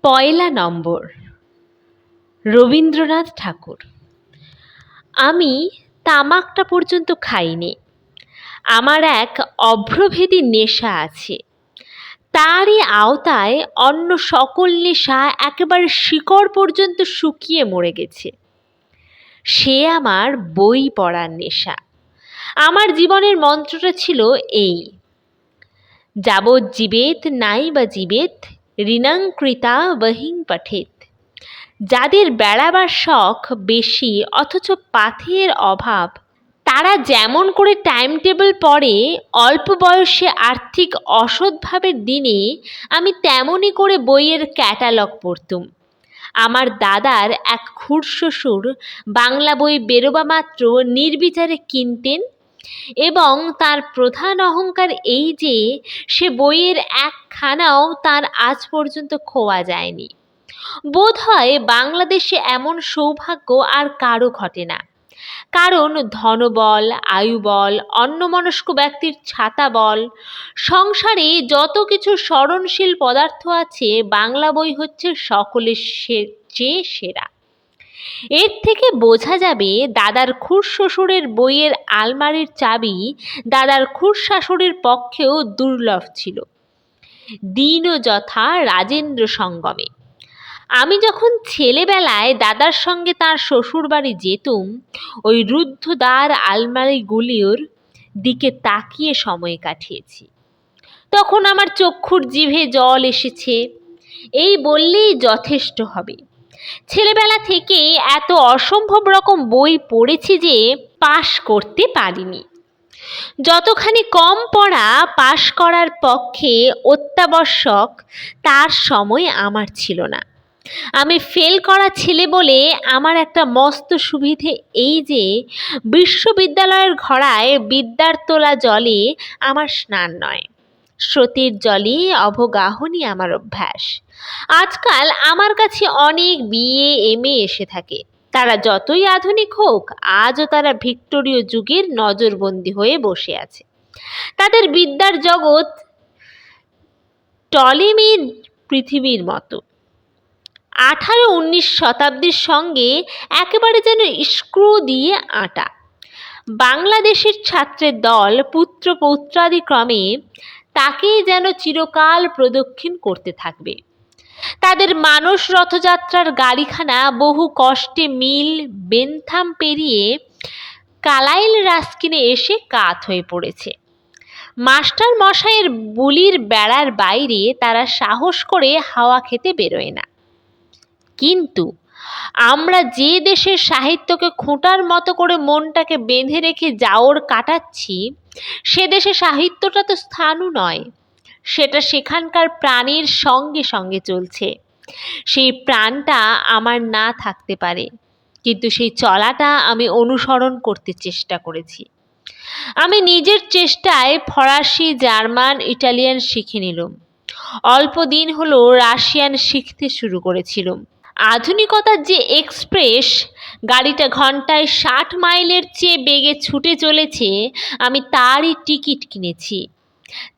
পয়লা নম্বর, রবীন্দ্রনাথ ঠাকুর। আমি তামাকটা পর্যন্ত খাইনি। আমার এক অভ্রভেদী নেশা আছে। তারই আওতায় অন্য সকল নেশা একেবারে শিকড় পর্যন্ত শুকিয়ে মরে গেছে। সে আমার বই পড়ার নেশা। আমার জীবনের মন্ত্রটা ছিল এই: যাবজ্জীবেৎ নাইবা জীবেৎ ঋণং কৃতা বহিং পঠেৎ। যাদের বেড়াবার শখ বেশি অথচ পাথেয়ের অভাব, তারা যেমন করে টাইম টেবিল পড়ে অল্প বয়সে আর্থিক অসৎভাবের দিনে, আমি তেমনই করে বইয়ের ক্যাটালগ পড়তুম। আমার দাদার এক খুড়শ্বশুর বাংলা বই বেরোবা মাত্র নির্বিচারে কিনতেন, এবং তার প্রধান অহংকার এই যে সে বইয়ের একখানাও তার আজ পর্যন্ত খোয়া যায়নি। বোধ হয় বাংলাদেশে এমন সৌভাগ্য আর কারো ঘটে না। কারণ ধনবল, আয়ুবল, অন্যমনস্ক ব্যক্তির ছাতা বল, সংসারে যত কিছু স্মরণশীল পদার্থ আছে, বাংলা বই হচ্ছে সকলের চেয়ে সেরা। এর থেকে বোঝা যাবে দাদার খুড়শ্বশুরের বইয়ের আলমারির চাবি দাদার খুড়শাশুড়ির পক্ষেও দুর্লভ ছিল। দিনও যথা রাজেন্দ্র সঙ্গমে। আমি যখন ছেলেবেলায় দাদার সঙ্গে তাঁর শ্বশুরবাড়ি যেতুম, ওই রুদ্ধদ্বার আলমারিগুলির দিকে তাকিয়ে সময় কাটিয়েছি। তখন আমার চক্ষুর জিভে জল এসেছে, এই বললেই যথেষ্ট হবে। ছেলেবেলা থেকে এত অসম্ভব রকম বই পড়েছি যে পাশ করতে পারিনি। যতখানি কম পড়া পাশ করার পক্ষে অত্যাবশ্যক, তার সময় আমার ছিল না। আমি ফেল করা ছেলে বলে আমার একটা মস্ত সুবিধে এই যে বিশ্ববিদ্যালয়ের ঘড়ায় বিদ্যার তোলা জলে আমার স্নান নয়, স্রোতের জলে অবগাহনই আমার অভ্যাস। আজকাল আমার কাছে অনেক বিএ এমএ এসে থাকে। তারা যতই আধুনিক হোক, আজও তারা ভিক্টোরীয় যুগের নজরবন্দি হয়ে বসে আছে। তাদের বিদ্যার জগৎ টলেমির পৃথিবীর মতো। 18-19 শতাব্দীর সঙ্গে একেবারে যেন স্ক্রু দিয়ে আঁটা। বাংলাদেশের ছাত্রের দল পুত্র পৌত্রাদিক্রমে তাকেই যেন চিরকাল প্রদক্ষিণ করতে থাকবে। তাদের মানস রথযাত্রার গাড়িখানা বহু কষ্টে মিল বেনথাম পেরিয়ে কালাইল রাস্কিনে এসে কাত হয়ে পড়েছে। মাস্টার মশাইয়ের বুলির বেড়ার বাইরে তারা সাহস করে হাওয়া খেতে বেরোয় না। কিন্তু আমরা যে দেশের সাহিত্যকে খোঁটার মতো করে মনটাকে বেঁধে রেখে জাওর কাটাচ্ছি, সে দেশে সাহিত্যটা তো স্থাণু নয়, সেটা সেখানকার প্রাণীর সঙ্গে সঙ্গে চলছে। সেই প্রাণটা আমার না থাকতে পারে, কিন্তু সেই চলাটা আমি অনুসরণ করতে চেষ্টা করেছি। আমি নিজের চেষ্টায় ফরাসি, জার্মান, ইটালিয়ান শিখে নিলাম। অল্প দিন হলো রাশিয়ান শিখতে শুরু করেছিলাম। আধুনিকতার যে এক্সপ্রেস গাড়িটা ঘন্টায় 60 মাইলের চেয়ে বেগে ছুটে চলেছে, আমি তারই টিকিট কিনেছি।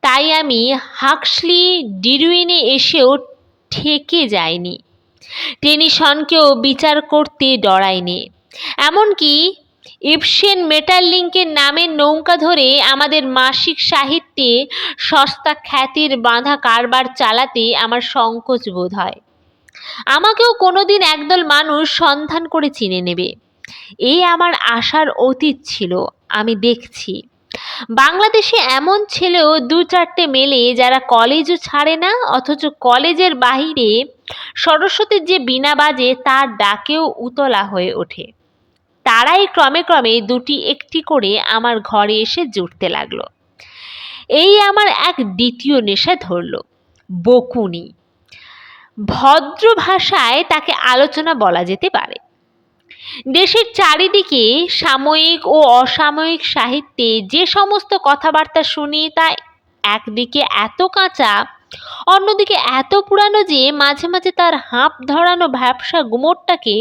তাই আমি হাক্সলি ডিরুইনে এসেও ঠেকে যাইনি, টেনিসনকেও বিচার করতে ডরাইনি। এমনকি ইবসেন মেটারলিংকের নামের নৌকা ধরে আমাদের মাসিক সাহিত্যে সস্তা খ্যাতির বাঁধা কারবার চালাতে আমার সংকোচ বোধ হয়। আমাকেও কোনোদিন একদল মানুষ সন্ধান করে চিনে নেবে, এই আমার আশার অতীত ছিল। আমি দেখছি বাংলাদেশে এমন ছেলেও 2-4টে মেলে যারা কলেজও ছাড়ে না, অথচ কলেজের বাহিরে সরস্বতীর যে বীণা বাজে তার ডাকেও উতলা হয়ে ওঠে। তারাই ক্রমে ক্রমে 2টি-1টি করে আমার ঘরে এসে জুটতে লাগলো। এই আমার এক দ্বিতীয় নেশা ধরল, বকুনি। ভদ্র ভাষায় তাকে আলোচনা বলা যেতে পারে। দেশের চারিদিকে সাময়িক ও অসাময়িক সাহিত্যে যে সমস্ত কথাবার্তা শুনি, তা একদিকে এত কাঁচা, অন্যদিকে এত পুরানো যে মাঝে মাঝে তার হাঁপ ধরানো ভ্যাপসা গুমোটটাকে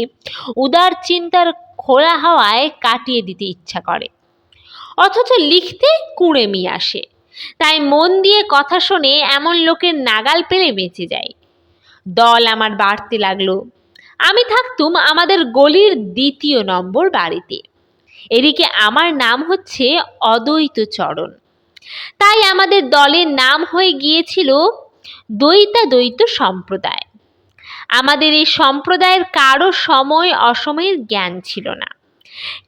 উদার চিন্তার খোলা হাওয়ায় কাটিয়ে দিতে ইচ্ছা করে, অথচ লিখতে কুঁড়েমি আসে। তাই মন দিয়ে কথা শুনে এমন লোকের নাগাল পেলে বেঁচে যায়। দল আমার বাড়তে লাগলো। আমি থাকতুম আমাদের গলির ২য় নম্বর বাড়িতে। এদিকে আমার নাম হচ্ছে অদ্বৈতচরণ। তাই আমাদের দলের নাম হয়ে গিয়েছিল দ্বৈতাদ্বৈত সম্প্রদায়। আমাদের এই সম্প্রদায়ের কারো সময় অসময়ের জ্ঞান ছিল না।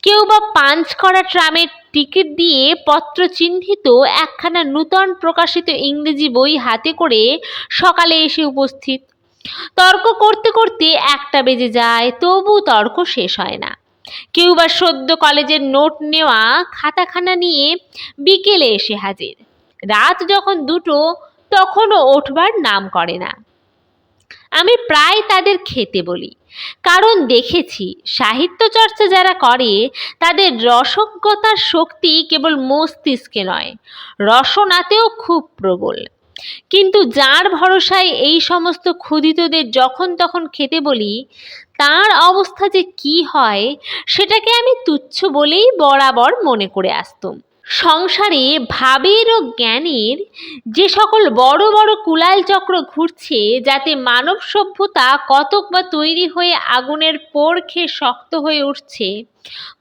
কেউ বা পাঞ্চ করা ট্রামের টিকিট দিয়ে পত্র চিহ্নিত একখানা নূতন প্রকাশিত ইংরেজি বই হাতে করে সকালে এসে উপস্থিত। তর্ক করতে করতে ১টা বেজে যায়, তবু তর্ক শেষ হয় না। কেউ বা সদ্য কলেজের নোট নেওয়া খাতাখানা নিয়ে বিকেলে এসে হাজির। রাত যখন ২টো তখনও ওঠবার নাম করে না। আমি প্রায় তাদের খেতে বলি, কারণ দেখেছি সাহিত্য চর্চা যারা করে তাদের রসজ্ঞতার শক্তি কেবল মস্তিষ্কে নয়, রসনাতেও খুব প্রবল। কিন্তু যার ভরসায় এই সমস্ত ক্ষুধিতদের যখন তখন খেতে বলি, তার অবস্থা যে কি হয় সেটাকে আমি তুচ্ছ বলেই বরাবর মনে করে আসতুম। সংসারে ভাবের ও জ্ঞানের যে সকল বড় বড় কুলাল চক্র ঘুরছে, যাতে মানব সভ্যতা কতক বা তৈরি হয়ে আগুনের পোড় খেয়ে শক্ত হয়ে উঠছে,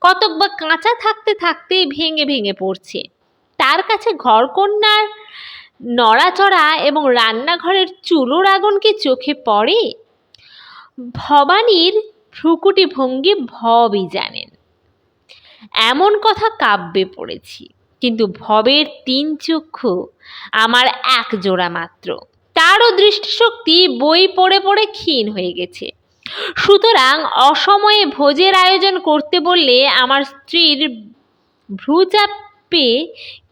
কতক বা কাঁচা থাকতে থাকতে ভেঙে ভেঙে পড়ছে, তার কাছে ঘরকন্যার নড়াচড়া এবং রান্নাঘরের চুলোর আগুন কি চোখে পড়ে? ভবানীর ভ্রুকুটি ভঙ্গি ভবই জানেন। এমন কথা কাব্যে পড়েছি, কিন্তু ভবের ৩ চক্ষু, আমার ১ জোড়া মাত্র। তারও দৃষ্টিশক্তি বই পড়ে পড়ে ক্ষীণ হয়ে গেছে। সুতরাং অসময়ে ভোজের আয়োজন করতে বললে আমার স্ত্রীর ভ্রুচাপে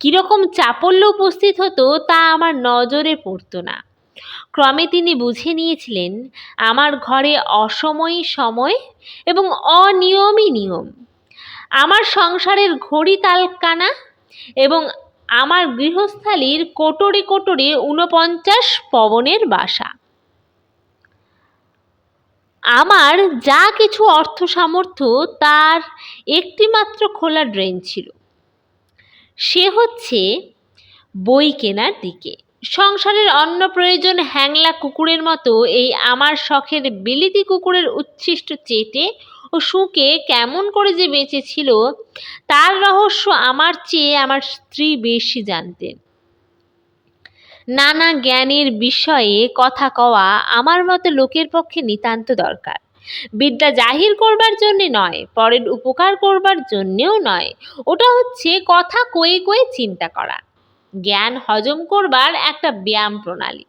কিরকম চাপল্য উপস্থিত হতো তা আমার নজরে পড়ত না। ক্রমে তিনি বুঝে নিয়েছিলেন আমার ঘরে অসময়ই সময় এবং অনিয়মই নিয়ম। আমার সংসারের ঘড়ি তালকানা এবং আমার গৃহস্থালির কোটরে কোটরে ৪৯ পবনের বাসা। আমার যা কিছু অর্থ সামর্থ্য তার একটিমাত্র খোলা ড্রেন ছিল, সে হচ্ছে বই কেনার দিকে। সংসারের অন্য প্রয়োজন হ্যাংলা কুকুরের মতো এই আমার শখের বিলিতি কুকুরের উচ্ছিষ্ট চেটে ও শুঁকে কেমন করে যে বেঁচেছিল তার রহস্য আমার চেয়ে আমার স্ত্রী বেশি জানতেন। নানা জ্ঞানের বিষয়ে কথা কওয়া আমার মতো লোকের পক্ষে নিতান্ত দরকার। বিদ্যা জাহির করবার জন্যে নয়, পরের উপকার করবার জন্যেও নয়, ওটা হচ্ছে কথা কয়ে কয়ে চিন্তা করা, জ্ঞান হজম করবার একটা ব্যায়াম প্রণালী।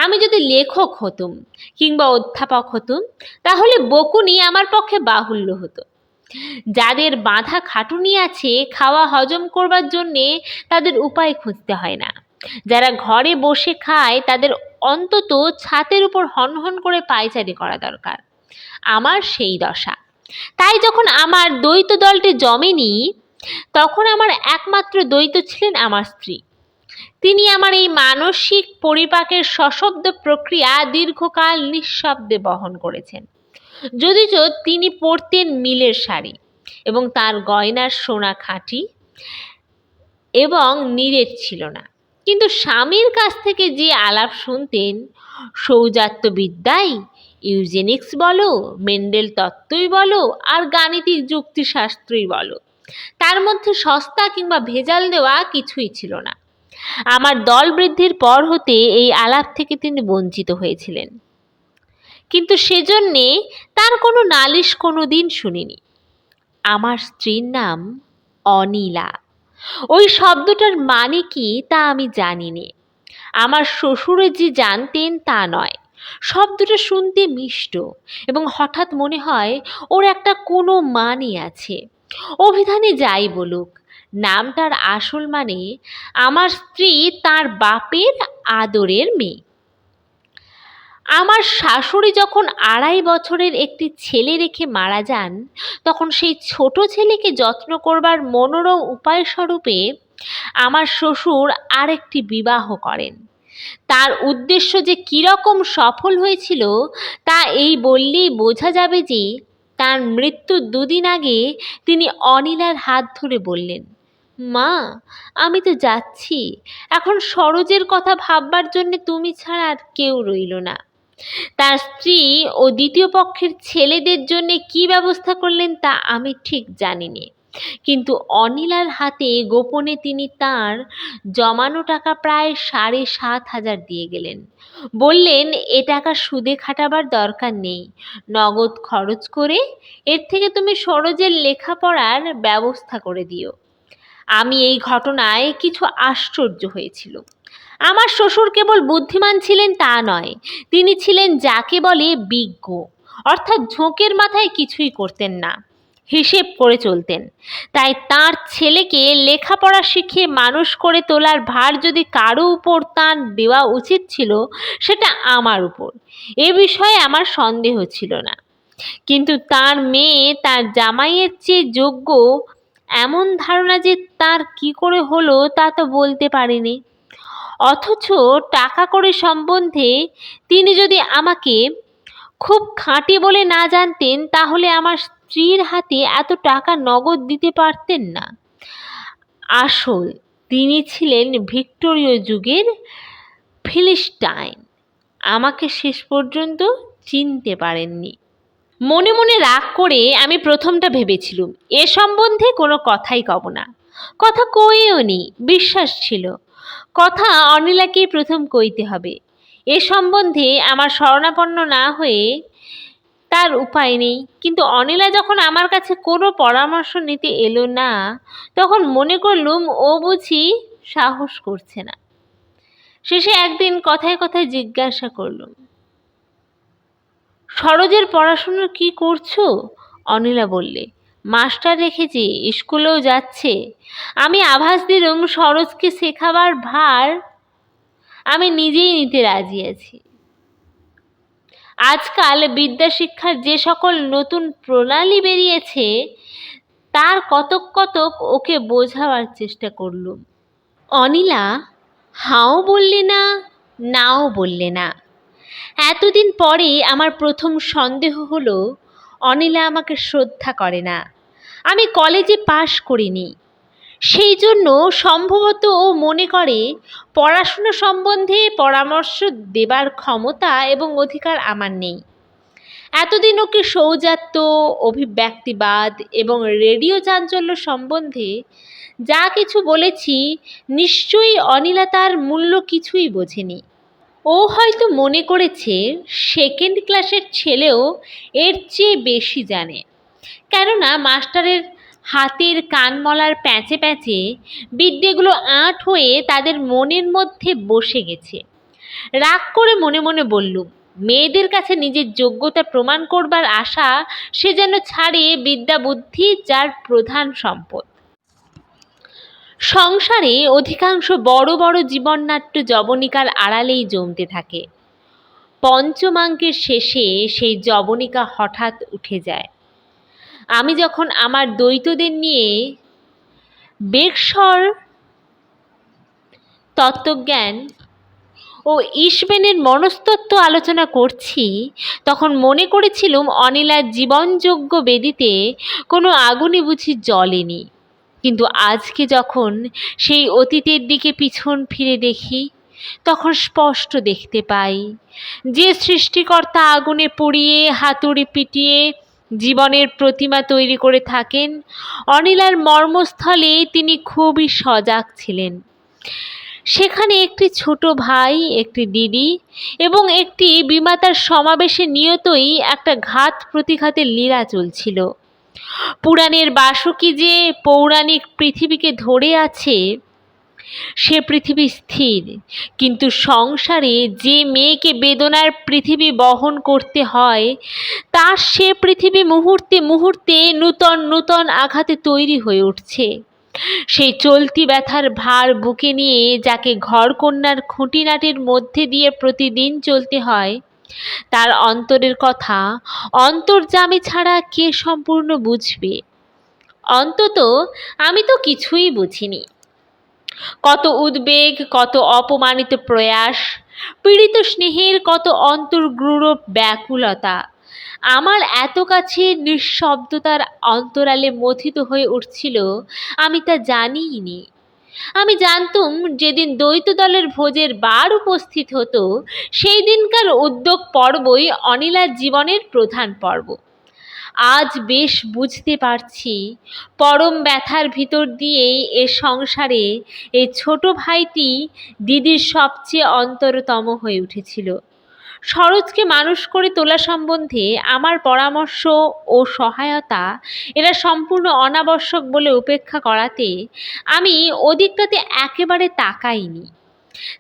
আমি যদি লেখক হতুম কিংবা অধ্যাপক হতুম, তাহলে বকুনি আমার পক্ষে বাহুল্য হতো। যাদের বাঁধা খাটুনি আছে খাওয়া হজম করবার জন্যে, তাদের উপায় খুঁজতে হয় না। যারা ঘরে বসে খায় তাদের অন্তত ছাতের উপর হনহন করে পায়চারি করা দরকার। আমার সেই দশা। তাই যখন আমার দ্বৈত দলটি জমেনি, তখন আমার একমাত্র দ্বৈত ছিলেন আমার স্ত্রী। তিনি আমার এই মানসিক পরিপাকের সশব্দ প্রক্রিয়া দীর্ঘকাল নিঃশব্দে বহন করেছেন। যদিচ তিনি পরতেন মিলের শাড়ি এবং তার গয়নার সোনা খাঁটি এবং নিরেট ছিল না, কিন্তু স্বামীর কাছ থেকে যে আলাপ শুনতেন, সৌজাত্যবিদ্যাই, ইউজেনিক্স বলো, মেন্ডেল তত্ত্বই বলো, আর গাণিতিক যুক্তিশাস্ত্রই বলো, তার মধ্যে সস্তা কিংবা ভেজাল দেওয়া কিছুই ছিল না। আমার দল বৃদ্ধির পর হতে এই আলাপ থেকে তিনি বঞ্চিত হয়েছিলেন, কিন্তু সেজন্যে তার কোনো নালিশ কোনো দিন শুনিনি। আমার স্ত্রীর নাম অনিলা। ওই শব্দটার মানে কি তা আমি জানি নে। আমার শ্বশুরে যে জানতেন তা নয়। শব্দটা শুনতে মিষ্ট এবং হঠাৎ মনে হয় ওর একটা কোনো মানে আছে। অভিধানে যাই বলুক, নামটার আসল মানে আমার স্ত্রী তার বাপের আদরের মেয়ে। আমার শাশুড়ি যখন ২.৫ বছরের একটি ছেলে রেখে মারা যান, তখন সেই ছোট ছেলেকে যত্ন করবার মনোরম উপায়স্বরূপে আমার শ্বশুর আরেকটি বিবাহ করেন। তার উদ্দেশ্য যে কীরকম সফল হয়েছিল তা এই বললেই বোঝা যাবে যে তার মৃত্যুর ২ দিন আগে তিনি অনিলার হাত ধরে বললেন, মা, আমি তো যাচ্ছি, এখন সরোজের কথা ভাববার জন্যে তুমি ছাড়া আর কেউ রইল না। তার স্ত্রী ও দ্বিতীয় পক্ষের ছেলেদের জন্য কি ব্যবস্থা করলেন তা আমি ঠিক জানি নে। কিন্তু অনিলার হাতে গোপনে তিনি তার জমানো টাকা প্রায় ৭,৫০০ দিয়ে গেলেন। বললেন, এ টাকা সুদে খাটাবার দরকার নেই, নগদ খরচ করে এর থেকে তুমি সরোজের লেখাপড়ার ব্যবস্থা করে দিও। আমি এই ঘটনায় কিছু আশ্চর্য হয়েছিল। আমার শ্বশুর কেবল বুদ্ধিমান ছিলেন তা নয়, তিনি ছিলেন যাকে বলে বিজ্ঞ, অর্থাৎ ঝোঁকের মাথায় কিছুই করতেন না, হিসেব করে চলতেন। তাই তার ছেলেকে লেখাপড়া শিখিয়ে মানুষ করে তোলার ভার যদি কারো উপর তাঁর দেওয়া উচিত ছিল, সেটা আমার উপর। এ বিষয়ে আমার সন্দেহ ছিল না। কিন্তু তার মেয়ে তার জামাইয়ের চেয়ে যোগ্য, এমন ধারণা যে তার কি করে হলো তা তো বলতে পারিনি। অথচ টাকা কড়ি সম্বন্ধে তিনি যদি আমাকে খুব খাঁটি বলে না জানতেন, তাহলে আমার স্ত্রীর হাতে এত টাকা নগদ দিতে পারতেন না। আসল তিনি ছিলেন ভিক্টোরীয় যুগের ফিলিস্টাইন। আমাকে শেষ পর্যন্ত চিনতে পারেননি। মনে মনে রাগ করে আমি প্রথমটা ভেবেছিলুম এ সম্বন্ধে কোনো কথাই কব না। কথা কইও নি, বিশ্বাস ছিল। কথা অনিলাকেই প্রথম কইতে হবে। এ সম্বন্ধে আমার শরণাপন্ন না হয়ে তার উপায় নেই। কিন্তু অনিলা যখন আমার কাছে কোনো পরামর্শ নিতে এলো না, তখন মনে করলুম ও বুঝি সাহস করছে না। শেষে একদিন কথায় কথায় জিজ্ঞাসা করলুম, সরোজের পড়াশুনো কি করছো? অনিলা বললে, মাস্টার রেখেছি, স্কুলেও যাচ্ছে। আমি আভাস দিলুম সরোজকে শেখাবার ভার আমি নিজেই নিতে রাজি আছি। আজকাল বিদ্যাশিক্ষার যে সকল নতুন প্রণালী বেরিয়েছে, তার কতক কতক ওকে বোঝাবার চেষ্টা করলুম। অনিলা হাও বললে না, নাও বললে না। এতদিন পরে আমার প্রথম সন্দেহ হলো অনিলা আমাকে শ্রদ্ধা করে না। আমি কলেজে পাশ করিনি, সেই জন্য সম্ভবত ও মনে করে পড়াশুনো সম্বন্ধে পরামর্শ দেবার ক্ষমতা এবং অধিকার আমার নেই। এতদিন ওকে সৌজাত্য, অভিব্যক্তিবাদ এবং রেডিও চাঞ্চল্য সম্বন্ধে যা কিছু বলেছি, নিশ্চয়ই অনিলা তার মূল্য কিছুই বোঝেনি। ও হয়তো মনে করেছে সেকেন্ড ক্লাসের ছেলেও এর চেয়ে বেশি জানে। কেননা মাস্টারের হাতের কানমলার প্যাঁচে প্যাঁচে বিদ্যেগুলো আঁট হয়ে তাদের মনের মধ্যে বসে গেছে। রাগ করে মনে মনে বললুম, মেয়েদের কাছে নিজের যোগ্যতা প্রমাণ করবার আশা সে যেন ছাড়ে বিদ্যা বুদ্ধি যার প্রধান সম্পদ। সংসারে অধিকাংশ বড় বড় জীবননাট্য যবনিকার আড়ালেই জমতে থাকে। পঞ্চমাঙ্কের শেষে সেই যবনিকা হঠাৎ উঠে যায়। আমি যখন আমার দ্বৈতদের নিয়ে বেকসর তত্ত্বজ্ঞান ও ইসবেনের মনস্তত্ত্ব আলোচনা করছি, তখন মনে করেছিলুম অনিলার জীবনযোগ্য বেদিতে কোনো আগুনই বুঝি জ্বলেনি। কিন্তু আজকে যখন সেই অতীতের দিকে পিছন ফিরে দেখি, তখন স্পষ্ট দেখতে পাই যে সৃষ্টিকর্তা আগুনে পুড়িয়ে হাতুড়ি পিটিয়ে জীবনের প্রতিমা তৈরি করে থাকেন, অনিলার মর্মস্থলে তিনি খুবই সজাগ ছিলেন। সেখানে একটি ছোট ভাই, একটি দিদি এবং একটি বিমাতার সমাবেশে নিয়তই একটা ঘাত প্রতিঘাতের লীলা চলছিল। পুরাণের বাসকি যে পৌরাণিক পৃথিবীকে ধরে আছে, সে পৃথিবী স্থির, কিন্তু সংসারে যে মেয়েকে বেদনার পৃথিবী বহন করতে হয়, তার সে পৃথিবী মুহূর্তে মুহূর্তে নূতন নূতন আঘাতে তৈরি হয়ে উঠছে। সেই চলতি ব্যথার ভার বুকে নিয়ে যাকে ঘরকন্যার খুঁটিনাটির মধ্যে দিয়ে প্রতিদিন চলতে হয়, তার অন্তরের কথা অন্তর্যামী ছাড়া কে সম্পূর্ণ বুঝবে? অন্তত আমি তো কিছুই বুঝিনি। কত উদ্বেগ, কত অপমানিত প্রয়াস, পীড়িত স্নেহের কত অন্তর্গূঢ় ব্যাকুলতা আমার এত কাছে নিঃশব্দতার অন্তরালে মথিত হয়ে উঠছিল, আমি তা জানিইনি। আমি জানতুম যেদিন দ্বৈত দলের ভোজের বার উপস্থিত হতো সেই দিনকার উদ্যোগ পর্বই অনিলার জীবনের প্রধান পর্ব। আজ বেশ বুঝতে পারছি পরম ব্যথার ভিতর দিয়েই এ সংসারে এই ছোট ভাইটি দিদির সবচেয়ে অন্তরতম হয়ে উঠেছিল। সরোজকে মানুষ করে তোলা সম্বন্ধে আমার পরামর্শ ও সহায়তা এরা সম্পূর্ণ অনাবশ্যক বলে উপেক্ষা করাতে আমি ওদিকটাতে একেবারে তাকাইনি।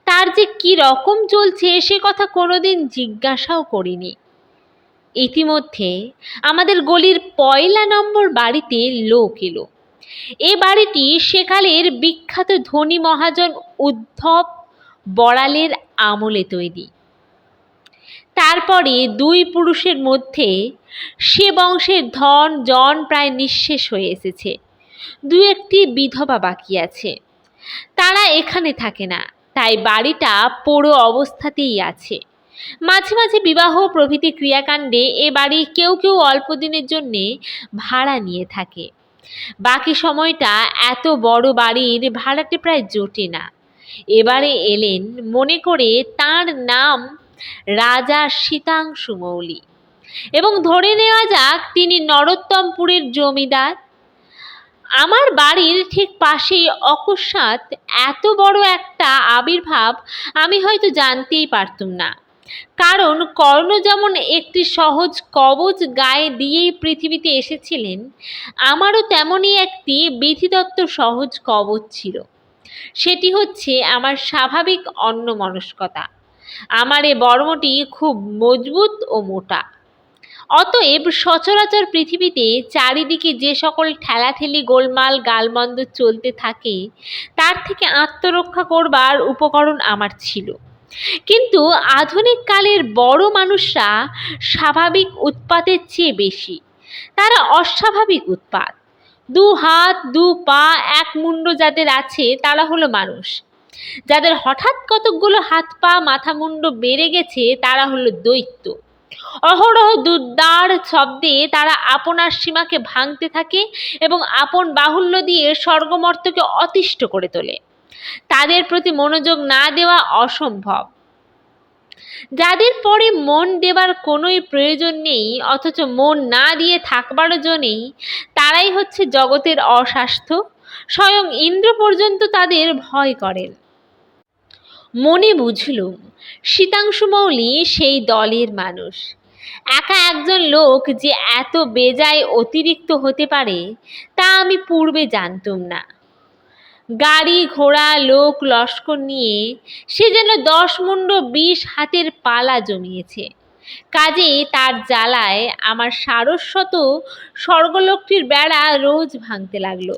তার যে কি রকম চলছে সে কথা কোনোদিন জিজ্ঞাসাও করিনি। ইতিমধ্যে আমাদের গলির পয়লা নম্বর বাড়িতে লোক এলো। এ বাড়িটি সেকালের বিখ্যাত ধনী মহাজন উদ্ধব বড়ালের আমলে তৈরি। তারপরে দুই পুরুষের মধ্যে সে বংশের ধন জন প্রায় নিঃশেষ হয়ে এসেছে। দু একটি বিধবা বাকি আছে। তারা এখানে থাকে না, তাই বাড়িটা পোড়ো অবস্থাতেই আছে। মাঝে মাঝে বিবাহ প্রভৃতি ক্রিয়াকাণ্ডে এ বাড়ি কেউ কেউ অল্প দিনের জন্যে ভাড়া নিয়ে থাকে। বাকি সময়টা এত বড় বাড়ির ভাড়াটে প্রায় জোটে না। এবারে এলেন মনে করে তাঁর নাম রাজা শীতাংশু মৌলি, এবং ধরে নেওয়া যাক তিনি নরোত্তমপুরের জমিদার। আমার বাড়ির ঠিক পাশেই অকস্মাৎ এত বড় একটা আবির্ভাব আমি হয়তো জানতেই পারতুম না। কারণ কর্ণ যেমন একটি সহজ কবচ গায়ে দিয়েই পৃথিবীতে এসেছিলেন, আমারও তেমনই একটি বিধিদত্ত সহজ কবচ ছিল। সেটি হচ্ছে আমার স্বাভাবিক অন্যমনস্কতা। আমার এ বর্মটি খুব মজবুত ও মোটা। অতএব সচরাচর পৃথিবীতে চারিদিকে যে সকল ঠেলাঠেলি গোলমাল গালমন্দ চলতে থাকে তার থেকে আত্মরক্ষা করবার উপকরণ আমার ছিল। কিন্তু আধুনিক কালের বড় মানুষরা স্বাভাবিক উৎপাতের চেয়ে বেশি, তারা অস্বাভাবিক উৎপাত। দু হাত দু পা এক মুন্ড যাদের আছে তারা হলো মানুষ। যাদের হঠাৎ কতকগুলো হাত পা মাথা মুন্ড বেড়ে গেছে তারা হলো দৈত্য। অহরহ দুর্দার শব্দে তারা আপনার সীমাকে ভাঙতে থাকে এবং আপন বাহুল্য দিয়ে স্বর্গমর্তকে অতিষ্ঠ করে তোলে। তাদের প্রতি মনোযোগ না দেওয়া অসম্ভব। যাদের পরে মন দেবার কোনোই প্রয়োজন নেই, অথচ মন না দিয়ে থাকবারও জো নেই, তারাই হচ্ছে জগতের অস্বাস্থ্য। স্বয়ং ইন্দ্র পর্যন্ত তাদের ভয় করেন। মনে বুঝলুম শীতাংশু মৌলি সেই দলের মানুষ। একা একজন লোক যে এত বেজায় অতিরিক্ত হতে পারে তা আমি পূর্বে জানতুম না। গাড়ি ঘোড়া লোক লস্কর নিয়ে সে যেন 10 মুন্ড 20 হাতের পালা জমিয়েছে। কাজেই তার জ্বালায় আমার সারস্বত স্বর্গলোকটির বেড়া রোজ ভাঙতে লাগলো।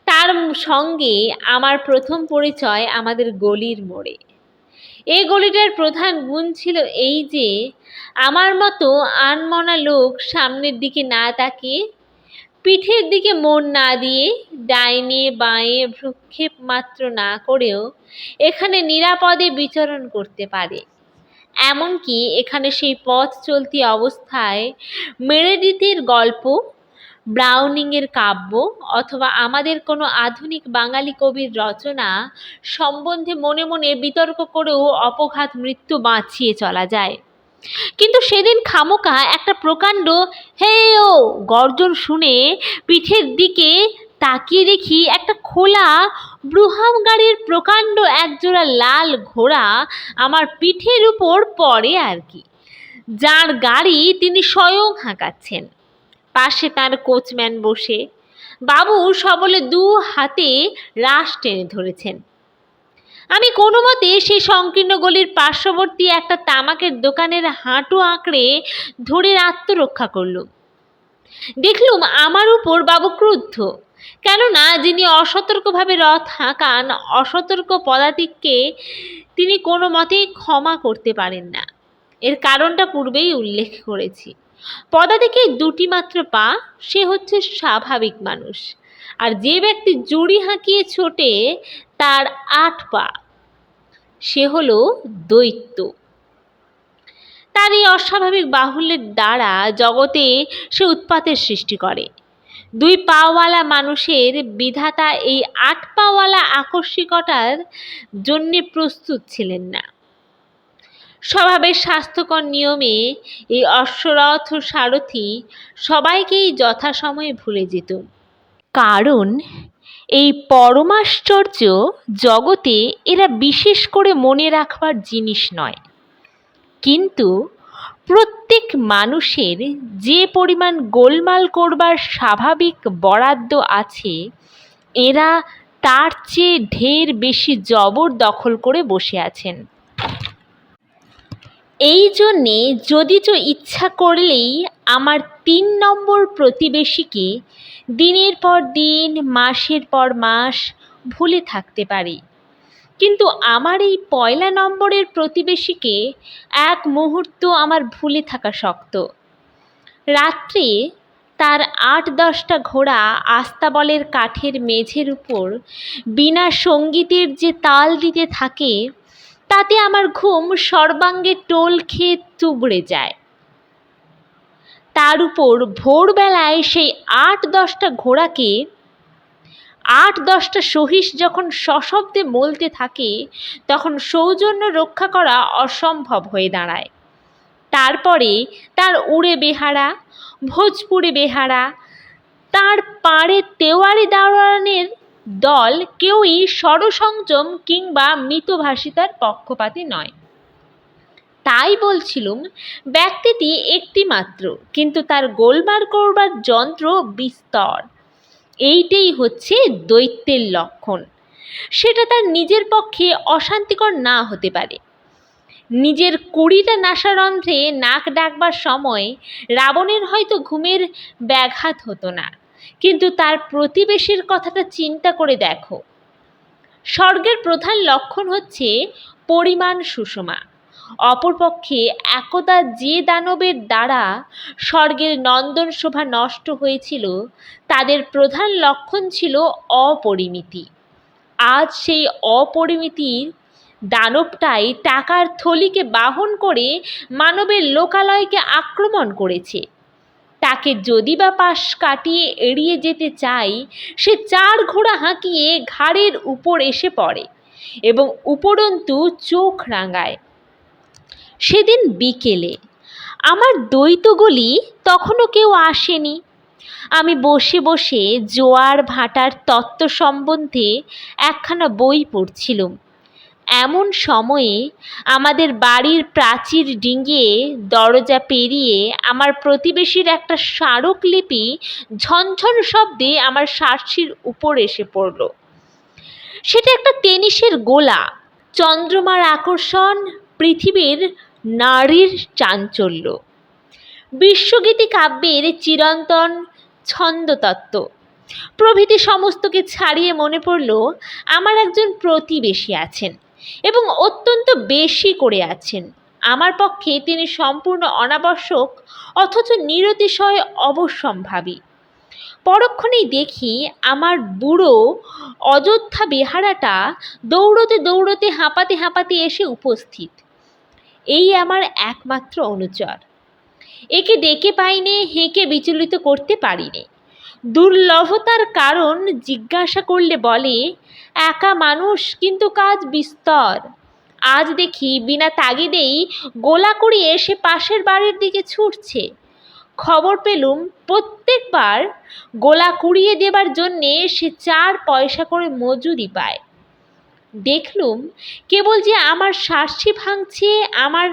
তার সঙ্গে আমার প্রথম পরিচয় আমাদের গলির মোড়ে। এই গলিটার প্রধান গুণ ছিল এই যে আমার মতো আনমনা লোক সামনের দিকে না তাকিয়ে, পিঠের দিকে মন না দিয়ে, ডাইনে বাঁয়ে ভ্রুক্ষেপ মাত্র না করেও এখানে নিরাপদে বিচরণ করতে পারে। এমনকি এখানে সেই পথ চলতি অবস্থায় মেরেডিথের গল্প, ব্রাউনিংয়ের কাব্য অথবা আমাদের কোনো আধুনিক বাঙালি কবির রচনা সম্বন্ধে মনে মনে বিতর্ক করেও অপঘাত মৃত্যু বাঁচিয়ে চলা যায়। কিন্তু সেদিন খামোকা একটা প্রকাণ্ড হেও গর্জন শুনে পিঠের দিকে তাকিয়ে দেখি একটা খোলা ব্রুহাম গাড়ির প্রকাণ্ড একজোড়া লাল ঘোড়া আমার পিঠের উপর পড়ে আর কি। যার গাড়ি তিনি স্বয়ং হাঁকাচ্ছেন। পাশে তার কোচম্যান বসে। বাবু সবলে 2 হাতে রাশ টেনে ধরেছেন। আমি কোনো মতে সেই সংকীর্ণ গলির পার্শ্ববর্তী একটা তামাকের দোকানের হাঁটু আঁকড়ে ধরে আত্মরক্ষা করলুম। দেখলুম আমার উপর বাবু ক্রুদ্ধ, কেননা যিনি অসতর্কভাবে রথ হাঁকান অসতর্ক পদাতিককে তিনি কোনো মতেই ক্ষমা করতে পারেন না। এর কারণটা পূর্বেই উল্লেখ করেছি। পদাতিকের 2টি মাত্র পা, সে হচ্ছে স্বাভাবিক মানুষ, আর যে ব্যক্তি জুড়ি হাঁকিয়ে ছোটে তার 8 পা, সে হলো দৈত্য। তার এই অস্বাভাবিক বাহুল্যের দ্বারা জগতে সে উৎপাতের সৃষ্টি করে। 2 পাওয়ালা মানুষের বিধাতা এই 8 পাওয়ালা আকস্মিকতার জন্যে প্রস্তুত ছিলেন না। স্বভাবের স্বাস্থ্যকর নিয়মে এই অশ্বরথ ও সারথি সবাইকেই যথাসময়ে ভুলে যেত। কারণ এই পরমাশ্চর্য জগতে এরা বিশেষ করে মনে রাখবার জিনিস নয়। কিন্তু প্রত্যেক মানুষের যে পরিমাণ গোলমাল করবার স্বাভাবিক বরাদ্দ আছে, এরা তার চেয়ে ঢের বেশি জবরদখল করে বসে আছেন। এই জন্যে যদিচ ইচ্ছা করলেই আমার 3 নম্বর প্রতিবেশীকে দিনের পর দিন, মাসের পর মাস ভুলে থাকতে পারি, কিন্তু আমার এই 1 নম্বরের প্রতিবেশীকে এক মুহূর্ত আমার ভুলে থাকা শক্ত। রাত্রে তার 8-10টা ঘোড়া আস্তাবলের কাঠের মেঝের উপর বিনা সঙ্গীতের যে তাল দিতে থাকে, তাতে আমার ঘুম সর্বাঙ্গে টোল খেয়ে তুবড়ে যায়। তার উপর ভোরবেলায় সেই 8-10টা ঘোড়াকে 8-10টা সহিস যখন সশব্দে মলতে থাকে, তখন সৌজন্য রক্ষা করা অসম্ভব হয়ে দাঁড়ায়। তারপরে তার উড়ে বেহারা, ভোজপুরে বেহারা, তার পাড়ে তেওয়ারি দারোয়ানের দল কেউই স্বরসংযম কিংবা মিতভাষিতার পক্ষপাতী নয়। তাই বলছিলুম, ব্যক্তিটি একটি মাত্র, কিন্তু তার গোলমাল করবার যন্ত্র বিস্তর। এইটাই হচ্ছে দৈত্যের লক্ষণ। সেটা তার নিজের পক্ষে অশান্তিকর না হতে পারে। নিজের 20টা নাসারন্ধ্রে নাক ডাকবার সময় রাবণের হয়তো ঘুমের ব্যাঘাত হতো না, কিন্তু তার প্রতিবেশীর কথাটা চিন্তা করে দেখো। স্বর্গের প্রধান লক্ষণ হচ্ছে পরিমাণ সুষমা। অপরপক্ষে একদা যে দানবের দ্বারা স্বর্গের নন্দন শোভা নষ্ট হয়েছিল, তাদের প্রধান লক্ষণ ছিল অপরিমিতি। আজ সেই অপরিমিতির দানবটাই টাকার থলিকে বাহন করে মানবের লোকালয়কে আক্রমণ করেছে। তাকে যদি বা পাশ কাটিয়ে এড়িয়ে যেতে চাই, সে 4 ঘোড়া হাঁকিয়ে ঘাড়ের উপর এসে পড়ে এবং উপরন্তু চোখ রাঙায়। সেদিন বিকেলে আমার দ্বৈতগুলি তখনও কেউ আসেনি। আমি বসে বসে জোয়ার ভাটার তত্ত্ব সম্বন্ধে একখানা বই পড়ছিলুম। এমন সময়ে আমাদের বাড়ির প্রাচীর ডিঙিয়ে দরজা পেরিয়ে আমার প্রতিবেশীর একটা স্মারকলিপি ঝনঝন শব্দে আমার শার্সির উপর এসে পড়ল। সেটা একটা টেনিসের গোলা। চন্দ্রমার আকর্ষণ, পৃথিবীর নারীর চাঞ্চল্য, বিশ্বগীতি কাব্যের চিরন্তন ছন্দতত্ত্ব প্রভৃতি সমস্তকে ছাড়িয়ে মনে পড়ল আমার একজন প্রতিবেশী আছেন এবং অত্যন্ত বেশি করে আছেন। আমার পক্ষে তিনি সম্পূর্ণ অনাবশ্যক, অথচ নিরতিশয় অবশ্যম্ভাবী। পরক্ষণেই দেখি আমার বুড়ো অযোধ্যা বেহারাটা দৌড়তে দৌড়তে হাঁপাতে হাঁপাতে এসে উপস্থিত। এই আমার একমাত্র অনুচর। একে ডেকে পাইনে, হেঁকে বিচলিত করতে পারিনে। দুর্লভতার কারণ জিজ্ঞাসা করলে বলে, একা মানুষ, কিন্তু কাজ বিস্তর। আজ দেখি বিনা তাগিদেই গোলা কুড়িয়ে এসে পাশের বাড়ির দিকে ছুটছে। খবর পেলুম প্রত্যেকবার গোলা কুড়িয়ে দেবার জন্যে সে 4 পয়সা করে মজুরি পায়। দেখলুম কেবল যে আমার শার্সি ভাঙছে, আমার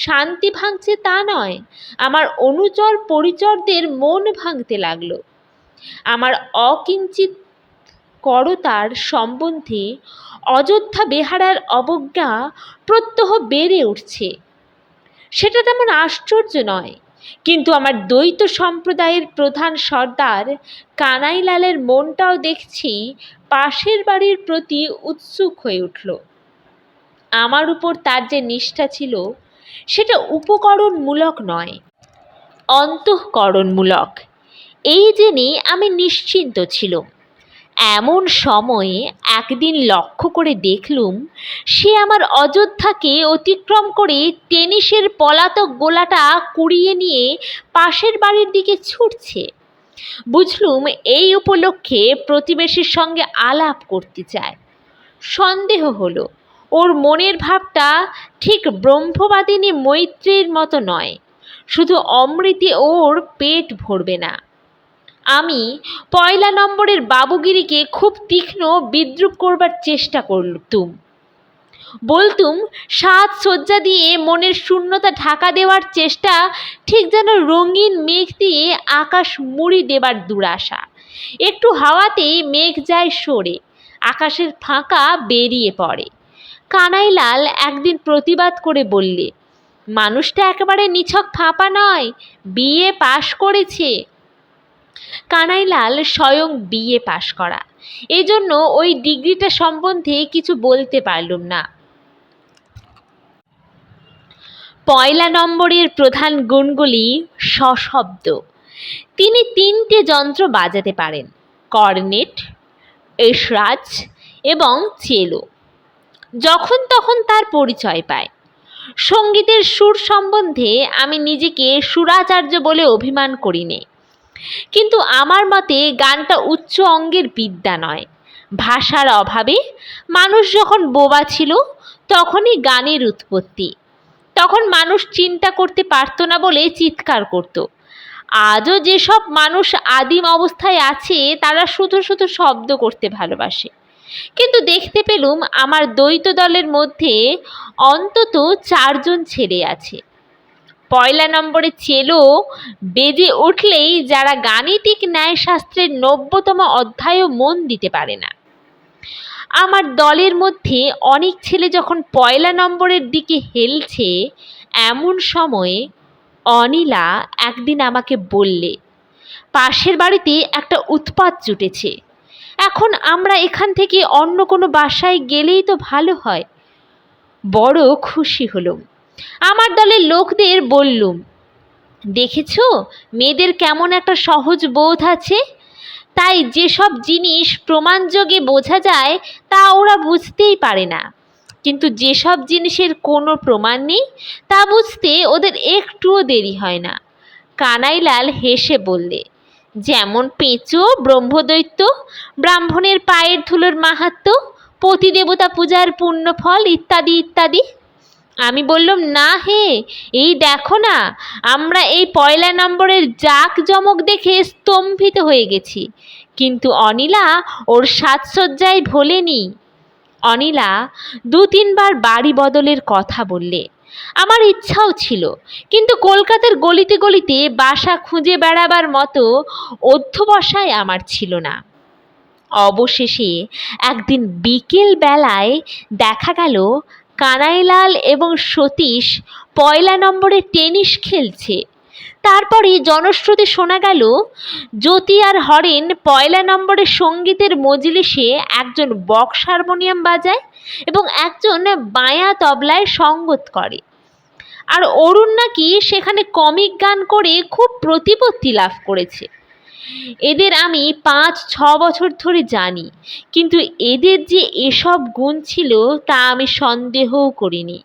শান্তি ভাঙছে তা নয়, আমার অনুচর পরিচরদের মন ভাঙতে লাগলো। আমার অকিঞ্চিত করতার সম্বন্ধে অযোধ্যা বেহারার অবজ্ঞা প্রত্যহ বেড়ে উঠছে। সেটা তেমন আশ্চর্য নয়, কিন্তু আমার দ্বৈত সম্প্রদায়ের প্রধান সর্দার কানাইলালের মনটাও দেখছি পাশের বাড়ির প্রতি উৎসুক হয়ে উঠল। আমার উপর তার যে নিষ্ঠা ছিল, সেটা উপকরণমূলক নয়, অন্তঃকরণমূলক। এই জেনে আমি নিশ্চিন্ত ছিলুম। এমন সময়ে একদিন লক্ষ্য করে দেখলুম সে আমার অযোধ্যাকে অতিক্রম করে টেনিসের পলাতক গোলাটা কুড়িয়ে নিয়ে পাশের বাড়ির দিকে ছুটছে। বুঝলুম এই উপলক্ষে প্রতিবেশীর সঙ্গে আলাপ করতে চায়। সন্দেহ হলো ওর মনের ভাবটা ঠিক ব্রহ্মবাদিনী মৈত্রীর মতো নয়, শুধু অমৃতে ওর পেট ভরবে না। আমি পয়লা নম্বরের বাবুগিরিকে খুব তীক্ষ্ণ বিদ্রূপ করবার চেষ্টা করতুম। বলতুম সাজসজ্জা দিয়ে মনের শূন্যতা ঢাকা দেওয়ার চেষ্টা, ঠিক যেন রঙিন মেঘ দিয়ে আকাশ মুড়ি দেবার দুরাশা। একটু হাওয়াতেই মেঘ যায় সরে, আকাশের ফাঁকা বেরিয়ে পড়ে। কানাইলাল একদিন প্রতিবাদ করে বললে, মানুষটা একেবারে নিছক ফাঁপা নয়, বিএ পাশ করেছে। কানাইলাল স্বয়ং বিএ পাশ করা, এজন্য ওই ডিগ্রিটা সম্বন্ধে কিছু বলতে পারলুম না। পয়লা নম্বরের প্রধান গুণগুলি সশব্দ। তিনি 3টে যন্ত্র বাজাতে পারেন, কর্নেট, এসরাজ এবং চেলো। যখন তখন তার পরিচয় পায়। সঙ্গীতের সুর সম্বন্ধে আমি নিজেকে সুরাচার্য বলে অভিমান করি নে, কিন্তু আমার মতে গানটা উচ্চ অঙ্গের বিদ্যা নয়। ভাষার অভাবে মানুষ যখন বোবা ছিল তখনই গানের উৎপত্তি। তখন মানুষ চিন্তা করতে পারত না বলে চিৎকার করত। আজও যেসব মানুষ আদিম অবস্থায় আছে তারা শুধু শুধু শব্দ করতে ভালোবাসে। কিন্তু দেখতে পেলুম আমার দ্বৈত দলের মধ্যে অন্তত 4 জন ছেলে আছে। পয়লা নম্বরে চেলো বেজে উঠলেই যারা গাণিতিক ন্যায়শাস্ত্রের 90তম অধ্যায়ও মন দিতে পারে না। আমার দলের মধ্যে অনেক ছেলে যখন পয়লা নম্বরের দিকে হেলছে, এমন সময়ে অনিলা একদিন আমাকে বললে, পাশের বাড়িতে একটা উৎপাত জুটেছে, এখন আমরা এখান থেকে অন্য কোনো বাসায় গেলেই তো ভালো হয়। বড় খুশি হলুম। আমার দলের লোকদের বললুম, দেখেছ মেয়েদের কেমন একটা সহজ বোধ আছে, তাই যেসব জিনিস প্রমাণযোগে বোঝা যায় তা ওরা বুঝতেই পারে না, কিন্তু যেসব জিনিসের কোনো প্রমাণ নেই তা বুঝতে ওদের একটুও দেরি হয় না। কানাইলাল হেসে বললে, যেমন পেঁচো, ব্রহ্মদৈত্য, ব্রাহ্মণের পায়ের ধুলোর মাহাত্ম্য, পতিদেবতা পূজার পুণ্যফল ইত্যাদি ইত্যাদি। আমি বললাম, না হে, এই দেখো না, আমরা এই পয়লা নম্বরের জাঁকজমক দেখে স্তম্ভিত হয়ে গেছি, কিন্তু অনিলা ওর সাজসজ্জায় ভোলেনি। অনিলা 2-3 বার বাড়ি বদলের কথা বললে। আমার ইচ্ছাও ছিল, কিন্তু কলকাতার গলিতে গলিতে বাসা খুঁজে বেড়াবার মতো অধ্যবসায় আমার ছিল না। অবশেষে একদিন বিকেল বেলায় দেখা গেল কানাইলাল এবং সতীশ পয়লা নম্বরে টেনিস খেলছে। তারপরে জনশ্রুতি শোনা গেল জ্যোতি আর হরেন পয়লা নম্বরের সঙ্গীতের মজলিসে একজন বক্স হারমোনিয়াম বাজায় এবং একজন বাঁয়া তবলায় সঙ্গত করে, আর অরুণ নাকি সেখানে কমিক গান করে খুব প্রতিপত্তি লাভ করেছে। এদের আমি 5-6 বছর ধরে জানি, কিন্তু এদের যে এসব গুণ ছিল তা আমি সন্দেহও করিনি।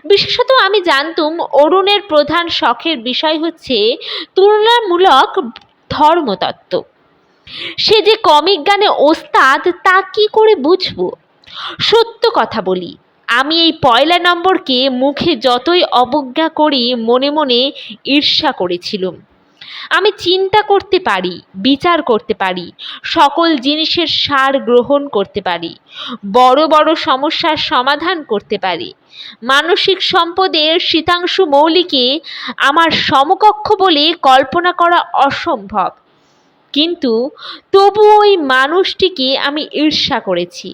বিশেষত আমি জানতুম অরুণের প্রধান শখের বিষয় হচ্ছে তুলনামূলক ধর্মতত্ত্ব। সে যে কমিক গানে ওস্তাদ তা কি করে বুঝব? সত্য কথা বলি, আমি এই পয়লা নম্বরকে মুখে যতই অবজ্ঞা করি মনে মনে ঈর্ষা করেছিলুম। আমি চিন্তা করতে পারি, বিচার করতে পারি, সকল জিনিসের সার গ্রহণ করতে পারি, বড় বড় সমস্যার সমাধান করতে পারি। মানসিক সম্পদের শীতাংশু মৌলিকে আমার সমকক্ষ বলে কল্পনা করা অসম্ভব, কিন্তু তবু ওই মানুষটিকে আমি ঈর্ষা করেছি।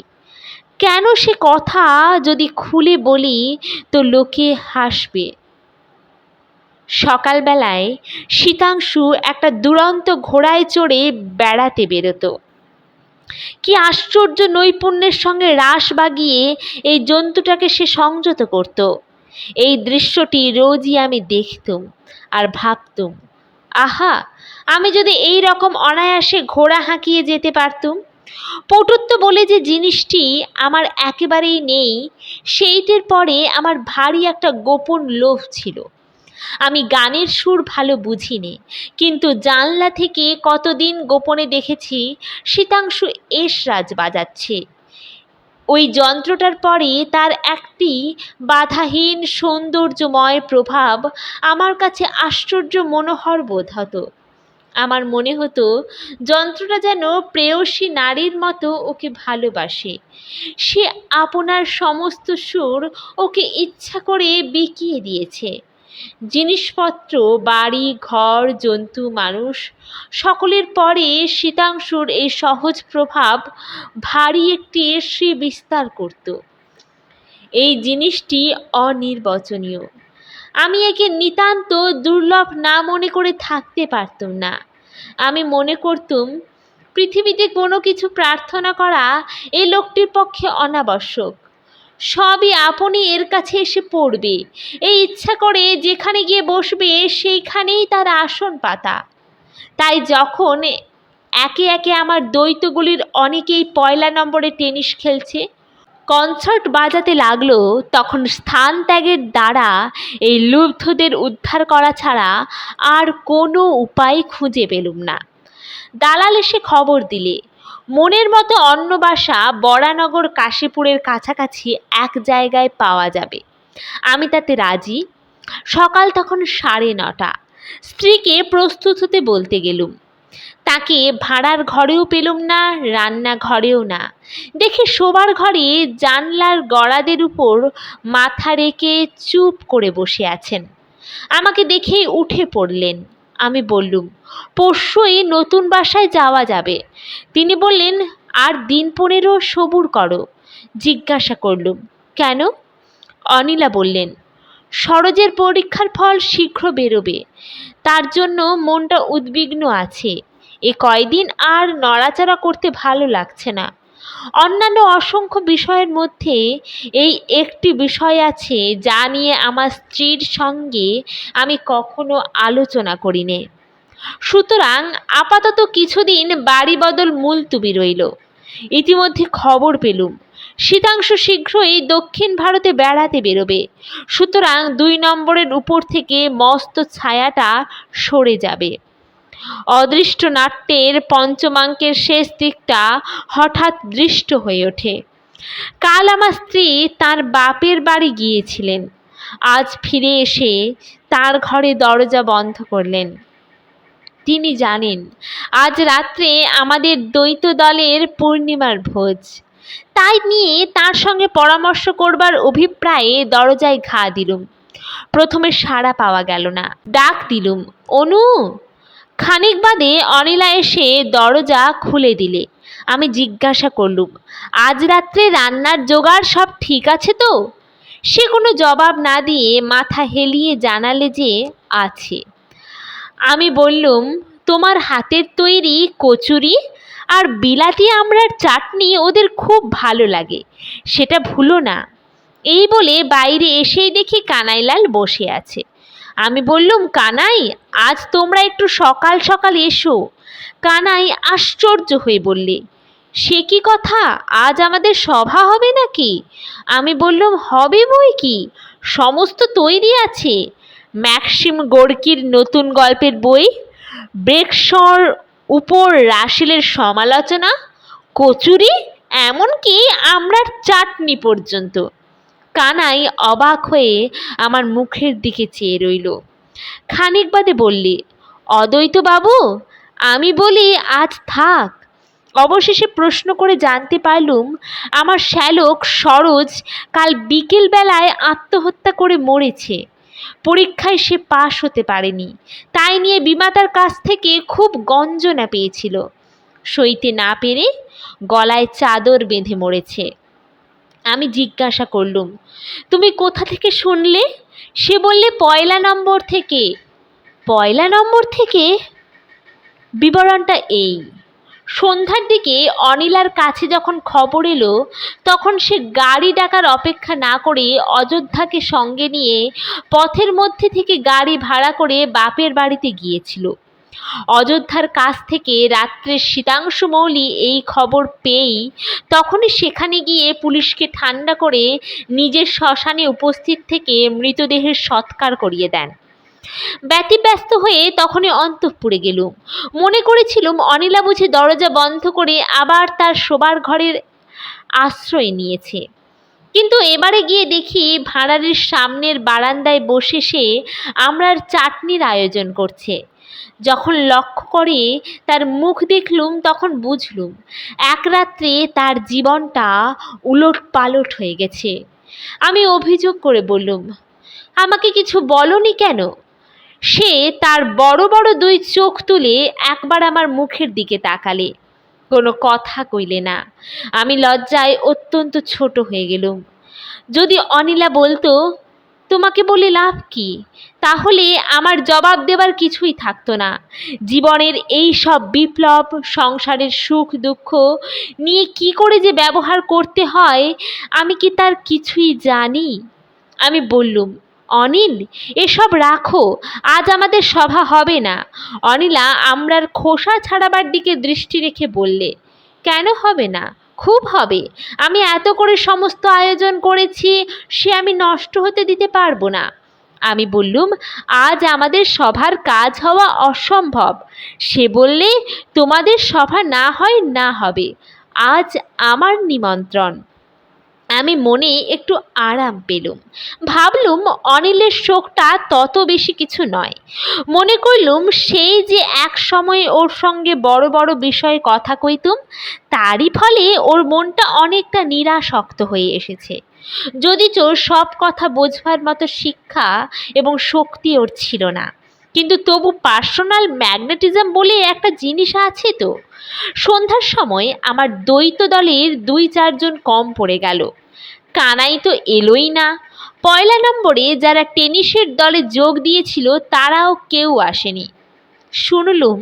কেন সে কথা যদি খুলে বলি তো লোকে হাসবে। সকালবেলায় শীতাংশু একটা দুরন্ত ঘোড়ায় চড়ে বেড়াতে বেরোতো। কি আশ্চর্য নৈপুণ্যের সঙ্গে রাস বাগিয়ে এই জন্তুটাকে সে সংযত করত। এই দৃশ্যটি রোজই আমি দেখতুম আর ভাবতুম, আহা, আমি যদি এই রকম অনায়াসে ঘোড়া হাঁকিয়ে যেতে পারতুম। পটুত্ব বলে যে জিনিসটি আমার একেবারেই নেই, সেইটির পরে আমার ভারী একটা গোপন লোভ ছিল। আমি গানের সুর ভালো বুঝিনি, কিন্তু জানলা থেকে কতদিন গোপনে দেখেছি শীতাংশু এসরাজ বাজাচ্ছে। ওই যন্ত্রটার পরে তার একটি বাধাহীন সৌন্দর্যময় প্রভাব আমার কাছে আশ্চর্য মনোহর বোধ হতো। আমার মনে হতো যন্ত্রটা যেন প্রেয়সী নারীর মতো ওকে ভালোবাসে। সে আপনার সমস্ত সুর ওকে ইচ্ছা করে বিকিয়ে দিয়েছে। জিনিসপত্র, বাড়ি ঘর, জন্তু, মানুষ সকলের পরে শীতাংশুর এই সহজ প্রভাব ভারী একটি শ্রী বিস্তার করত। এই জিনিসটি অনির্বচনীয়। আমি একে নিতান্ত দুর্লভ না মনে করে থাকতে পারতুম না। আমি মনে করতুম পৃথিবীতে কোনো কিছু প্রার্থনা করা এই লোকটির পক্ষে অনাবশ্যক। সবই আপনি এর কাছে এসে পড়বে, এই ইচ্ছা করে যেখানে গিয়ে বসবে সেইখানেই তার আসন পাতা। তাই যখন একে একে আমার দ্বৈতগুলির অনেকেই পয়লা নম্বরে টেনিস খেলছে, কনসার্ট বাজাতে লাগলো, তখন স্থান ত্যাগের দ্বারা এই লুব্ধদের উদ্ধার করা ছাড়া আর কোনো উপায় খুঁজে পেলুম না। দালাল এসে খবর দিলে মনের মতো অন্য বাসা বরানগর কাশীপুরের কাছাকাছি এক জায়গায় পাওয়া যাবে। আমি তাতে রাজি। সকাল তখন 9:30। স্ত্রীকে প্রস্তুত হতে বলতে গেলুম। তাকে ভাড়ার ঘরেও পেলুম না, রান্নাঘরেও না। দেখি শোবার ঘরে জানলার গড়াদের উপর মাথা রেখে চুপ করে বসে আছেন। আমাকে দেখেই উঠে পড়লেন। আমি বললুম, পরশুই নতুন বাসায় যাওয়া যাবে। তিনি বললেন, আর দিন 15 সবুর করো। জিজ্ঞাসা করলুম, কেন? অনিলা বললেন, সরোজের পরীক্ষার ফল শীঘ্র বেরোবে, তার জন্য মনটা উদ্বিগ্ন আছে। এ কয়দিন আর নড়াচড়া করতে ভালো লাগছে না। অন্যান্য অসংখ্য বিষয়ের মধ্যে এই একটি বিষয় আছে যা নিয়ে আমার স্ত্রীর সঙ্গে আমি কখনো আলোচনা করিনি। সুতরাং আপাতত কিছুদিন বাড়ি বদল মুলতুবি রইল। ইতিমধ্যে খবর পেলুম শীতাংশু শীঘ্রই দক্ষিণ ভারতে বেড়াতে বেরোবে। সুতরাং 2 নম্বরের উপর থেকে মস্ত ছায়াটা সরে যাবে। অদৃষ্ট নাট্যের পঞ্চমাঙ্কের শেষ দিকটা হঠাৎ দৃষ্ট হয়ে ওঠে। কাল আমার স্ত্রী তার বাপের বাড়ি গিয়েছিলেন। আজ ফিরে এসে তার ঘরে দরজা বন্ধ করলেন। তিনি জানেন আজ রাত্রে আমাদের দ্বৈত দলের পূর্ণিমার ভোজ। তাই নিয়ে তার সঙ্গে পরামর্শ করবার অভিপ্রায়ে দরজায় ঘা দিলুম। প্রথমে সাড়া পাওয়া গেল না। ডাক দিলুম, অনু। খানিক বাদে অনিলা এসে দরজা খুলে দিলে। আমি জিজ্ঞাসা করলুম, আজ রাত্রে রান্নার জোগাড় সব ঠিক আছে তো? সে কোনো জবাব না দিয়ে মাথা হেলিয়ে জানালে যে আছে। আমি বললুম, তোমার হাতের তৈরি কচুরি আর বিলাতি আমড়ার চাটনি ওদের খুব ভালো লাগে, সেটা ভুলো না। এই বলে বাইরে এসেই দেখি কানাইলাল বসে আছে। আমি বললুম, কানাই, আজ তোমরা একটু সকাল সকাল এসো। কানাই আশ্চর্য হয়ে বললে, সে কি কথা, আজ আমাদের সভা হবে নাকি? আমি বললুম, হবে বই কি, সমস্ত তৈরি আছে। ম্যাক্সিম গোর্কির নতুন গল্পের বই, ব্রেকশর উপর রাসেলের সমালোচনা, কচুরি, এমনকি আমড়ার চাটনি পর্যন্ত। কানাই অবাক হয়ে আমার মুখের দিকে চেয়ে রইল। খানিক বাদে বললে, অদ্বৈত বাবু? আমি বলি, আজ থাক। অবশেষে প্রশ্ন করে জানতে পারলুম আমার শ্যালক সরোজ কাল বিকেল বেলায় আত্মহত্যা করে মরেছে। পরীক্ষায় সে পাশ হতে পারেনি, তাই নিয়ে বিমাতার কাছ থেকে খুব গঞ্জনা পেয়েছিল। সইতে না পেরে গলায় চাদর বেঁধে মরেছে। আমি জিজ্ঞাসা করলুম, তুমি কোথা থেকে শুনলে? সে বললে, 1 নম্বর থেকে। 1 নম্বর থেকে? বিবরণটা এই। সন্ধ্যার দিকে অনিলার কাছে যখন খবর এলো, তখন সে গাড়ি ডাকার অপেক্ষা না করে অযোধ্যাকে সঙ্গে নিয়ে পথের মধ্যে থেকে গাড়ি ভাড়া করে বাপের বাড়িতে গিয়েছিল। অযোধ্যার কাছ থেকে রাত্রে শীতাংশু মৌলি এই খবর পেয়েই তখনই সেখানে গিয়ে পুলিশকে ঠান্ডা করে নিজের শ্মশানে উপস্থিত থেকে মৃতদেহের সৎকার করিয়ে দেন। ব্যতিব্যস্ত হয়ে তখনই অন্তঃপুরে গেলুম। মনে করেছিলুম অনিলা বুঝি দরজা বন্ধ করে আবার তার শোবার ঘরের আশ্রয় নিয়েছে। কিন্তু এবারে গিয়ে দেখি ভাঁড়ারের সামনের বারান্দায় বসে সে আমড়ার চাটনির আয়োজন করছে। যখন লক্ষ্য করে তার মুখ দেখলুম তখন বুঝলুম এক রাত্রে তার জীবনটা উলটপালট হয়ে গেছে। আমি অভিযোগ করে বললুম, আমাকে কিছু বলনি কেন? সে তার বড় বড় দুই চোখ তুলে একবার আমার মুখের দিকে তাকালে, কোনো কথা কইলে না। আমি লজ্জায় অত্যন্ত ছোট হয়ে গেলুম। যদি অনিলা বলতো, তোমাকে বলে লাভ কি, তাহলে আমার জবাব দেবার কিছুই থাকতো না। জীবনের এই সব বিপ্লব, সংসারের সুখ দুঃখ নিয়ে কি করে যে ব্যবহার করতে হয় আমি কি তার কিছুই জানি? আমি বললুম, অনিল, এসব রাখো, আজ আমাদের সভা হবে না। অনিলা আমরার খোসা ছাড়াবার দিকে দৃষ্টি রেখে বললে, কেন হবে না? খুব হবে। আমি এত করে সমস্ত আয়োজন করেছি, সে আমি নষ্ট হতে দিতে পারবো না। আমি বললুম, আজ আমাদের সভার কাজ হওয়া অসম্ভব। সে বললে, তোমাদের সভা না হয় না হবে, আজ আমার নিমন্ত্রণ। আমি মনে একটু আরাম পেলুম। ভাবলুম অনিলের শোকটা তত বেশি কিছু নয়। মনে করলুম সেই যে এক সময় ওর সঙ্গে বড় বড় বিষয়ে কথা কইতুম, তারই ফলে ওর মনটা অনেকটা নিরাসক্ত হয়ে এসেছে। যদিচ সব কথা বোঝবার মতো শিক্ষা এবং শক্তি ওর ছিল না, কিন্তু তবু পার্সোনাল ম্যাগনেটিজম বলে একটা জিনিস আছে তো। সন্ধ্যার সময় আমার দ্বৈত দলের 2-4 জন কম পড়ে গেল। কানাই তো এলোই না। পয়লা নম্বরে যারা টেনিসের দলে যোগ দিয়েছিল তারাও কেউ আসেনি। শুনলুম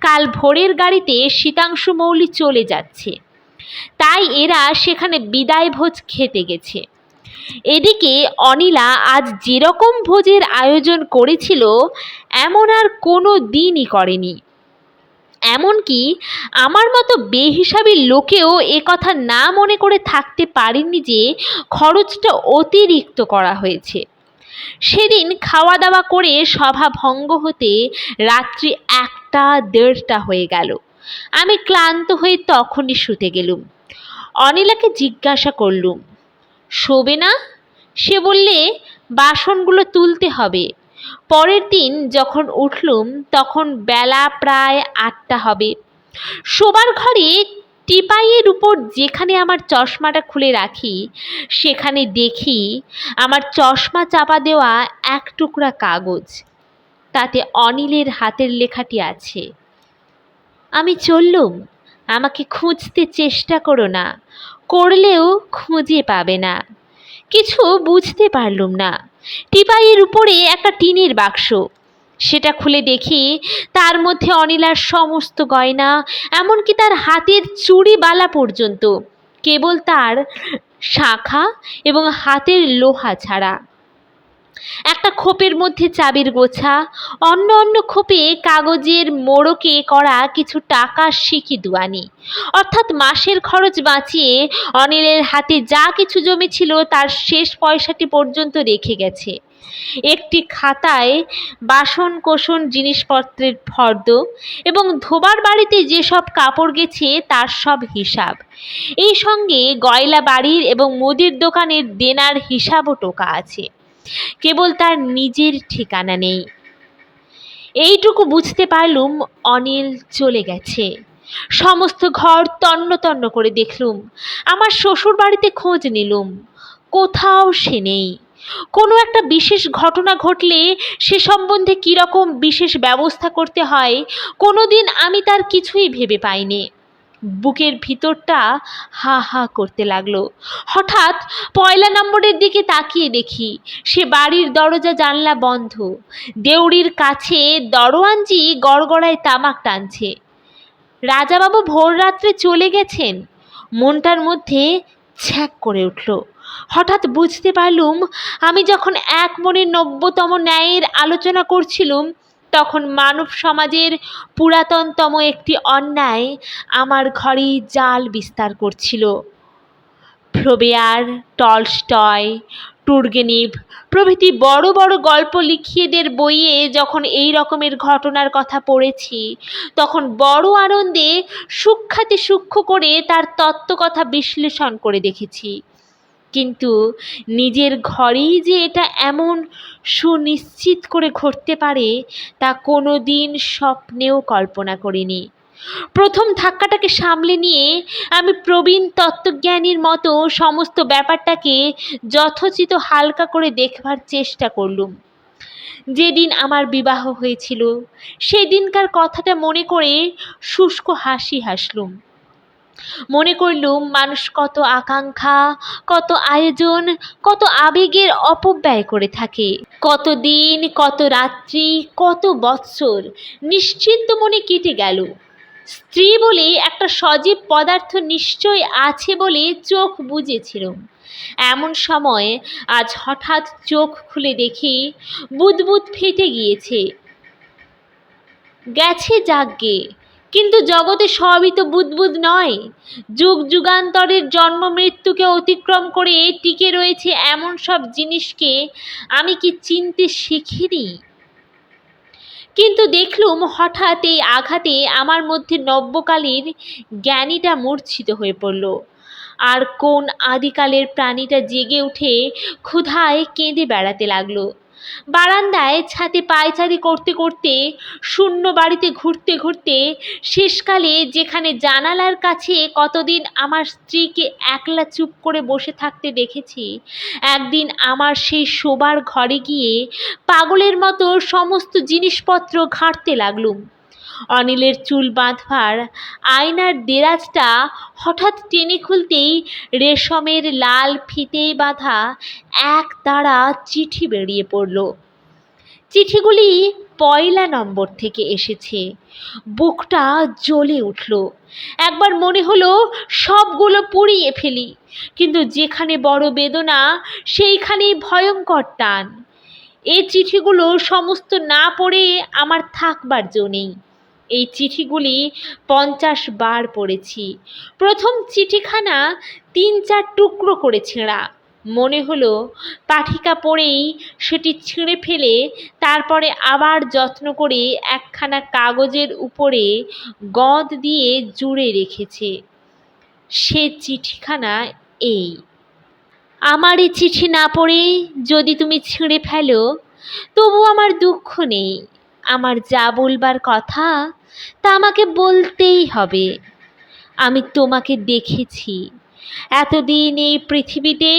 কাল ভোরের গাড়িতে শীতাংশু মৌলি চলে যাচ্ছে, তাই এরা সেখানে বিদায় ভোজ খেতে গেছে। এদিকে অনিলা আজ যেরকম ভোজের আয়োজন করেছিল এমন আর কোনো দিনই করেনি। এমনকি আমার মতো বেহিসাবি লোকেও এ কথা না মনে করে থাকতে পারেননি যে খরচটা অতিরিক্ত করা হয়েছে। সেদিন খাওয়া দাওয়া করে সভা ভঙ্গ হতে রাত্রি 1টা-1:30 হয়ে গেল। আমি ক্লান্ত হয়ে তখনই শুতে গেলুম। অনিলাকে জিজ্ঞাসা করলুম, শোবে না? সে বললে, বাসনগুলো তুলতে হবে। পরের দিন যখন উঠলুম তখন বেলা প্রায় 8টা হবে। শোবার ঘরে টিপাইয়ের উপর যেখানে আমার চশমাটা খুলে রাখি সেখানে দেখি আমার চশমা চাপা দেওয়া এক টুকরা কাগজ। তাতে অনিলের হাতের লেখাটি আছে, আমি চললুম, আমাকে খুঁজতে চেষ্টা করো না, করলেও খুঁজে পাবে না। কিছু বুঝতে পারলুম না। টিপাইয়ের উপরে একটা টিনের বাক্স, সেটা খুলে দেখি তার মধ্যে অনিলার সমস্ত গয়না, এমনকি তার হাতের চুড়ি বালা পর্যন্ত, কেবল তার শাঁখা এবং হাতের লোহা ছাড়া। একটা খোপের মধ্যে চাবির গোছা, অন্য অন্য খোপে কাগজের মোড়কে করা কিছু টাকার সিকি দুয়ানি। অর্থাৎ মাসের খরচ বাঁচিয়ে অনিলের হাতে যা কিছু জমেছিল তার শেষ পয়সাটি পর্যন্ত রেখে গেছে। একটি খাতায় বাসন কোসন জিনিসপত্রের ফর্দ এবং ধোবার বাড়িতে যেসব কাপড় গেছে তার সব হিসাব। এই সঙ্গে গয়লা বাড়ির এবং মুদির দোকানের দেনার হিসাবও টোকা আছে, কেবল তার নিজের ঠিকানা নেই। এইটুকু বুঝতে পারলুম অনিল চলে গেছে। সমস্ত ঘর তন্ন তন্ন করে দেখলুম। আমার শ্বশুর বাড়িতে খোঁজ নিলুম, কোথাও সে নেই। কোনো একটা বিশেষ ঘটনা ঘটলে সে সম্বন্ধে কীরকম বিশেষ ব্যবস্থা করতে হয় কোনোদিন আমি তার কিছুই ভেবে পাইনি। বুকের ভিতরটা হা হা করতে লাগলো। হঠাৎ পয়লা নম্বরের দিকে তাকিয়ে দেখি সে বাড়ির দরজা জানলা বন্ধ। দেউড়ির কাছে দরোয়ানজি গড়গড়ায় তামাক টানছে। রাজাবাবু ভোর রাত্রে চলে গেছেন। মনটার মধ্যে ছ্যাঁক করে উঠল। হঠাৎ বুঝতে পারলুম আমি যখন এক মনে 90তম ন্যায়ের আলোচনা করছিলুম তখন মানব সমাজের পুরাতনতম একটি অন্যায় আমার ঘরেই জাল বিস্তার করছিল। ফ্লোবেয়ার, টলস্টয়, টুর্গেনিভ প্রভৃতি বড় বড় গল্প লিখিয়েদের বইয়ে যখন এই রকমের ঘটনার কথা পড়েছি, তখন বড় আনন্দে সূক্ষ্মাতি সূক্ষ্ম করে তার তত্ত্বকথা বিশ্লেষণ করে দেখেছি। কিন্তু নিজের ঘরেই যে এটা এমন সুনিশ্চিত করে ঘটতে পারে, তা কোনো দিন স্বপ্নেও কল্পনা করিনি। প্রথম ধাক্কাটাকে সামলে নিয়ে আমি প্রবীণ তত্ত্বজ্ঞানীর মতো সমস্ত ব্যাপারটাকে যথোচিত হালকা করে দেখবার চেষ্টা করলুম। যেদিন আমার বিবাহ হয়েছিল সেদিনকার কথাটা মনে করে শুষ্ক হাসি হাসলুম। মনে করলুম মানুষ কত আকাঙ্ক্ষা, কত আয়োজন, কত আবেগের অপব্যয় করে থাকে। কত দিন, কত রাত্রি, কত বৎসর নিশ্চিন্ত মনে কেটে গেল। স্ত্রী বলে একটা সজীব পদার্থ নিশ্চয় আছে বলে চোখ বুজেছিলাম। এমন সময় আজ হঠাৎ চোখ খুলে দেখি বুদবুদ ফেটে গেছে যাগ্গে, কিন্তু জগতে সবই তো বুদবুদ নয়। যুগ যুগান্তরের জন্ম মৃত্যুকে অতিক্রম করে টিকে রয়েছে এমন সব জিনিসকে আমি কি চিনতে শিখিনি? কিন্তু দেখলুম হঠাৎ এই আঘাতে আমার মধ্যে নব্যকালীর জ্ঞানীটা মূর্ছিত হয়ে পড়ল, আর কোন আদিকালের প্রাণীটা জেগে উঠে ক্ষুধায় কেঁদে বেড়াতে লাগলো। বারান্দায় ছাদে পায়চারি করতে করতে, শূন্য বাড়িতে ঘুরতে ঘুরতে, শেষকালে যেখানে জানালার কাছে কতদিন আমার স্ত্রীকে একলা চুপ করে বসে থাকতে দেখেছি, একদিন আমার সেই শোবার ঘরে গিয়ে পাগলের মতো সমস্ত জিনিসপত্র ঘাঁটতে লাগলুম। অনিলের চুল বাঁধবার আয়নার দেরাজটা হঠাৎ টেনে খুলতেই রেশমের লাল ফিতেয় বাঁধা এক তাড়া চিঠি বেরিয়ে পড়ল। চিঠিগুলি পয়লা নম্বর থেকে এসেছে। বুকটা জ্বলে উঠল। একবার মনে হলো সবগুলো পুড়িয়ে ফেলি, কিন্তু যেখানে বড় বেদনা সেইখানেই ভয়ঙ্কর টান। এই চিঠিগুলো সমস্ত না পড়ে আমার থাকবার জো নেই। এই চিঠিগুলি 50 বার পড়েছি। প্রথম চিঠিখানা 3-4 টুকরো করে ছেঁড়া। মনে হলো পাঠিকা পড়েই সেটি ছিঁড়ে ফেলে তারপরে আবার যত্ন করে একখানা কাগজের উপরে গঁদ দিয়ে জুড়ে রেখেছে। সে চিঠিখানা এই: আমার এই চিঠি না পড়ে যদি তুমি ছিঁড়ে ফেলো, তবু আমার দুঃখ নেই। আমার যা বলবার কথা তা আমাকে বলতেই হবে। আমি তোমাকে দেখেছি, এতদিন এই পৃথিবীতে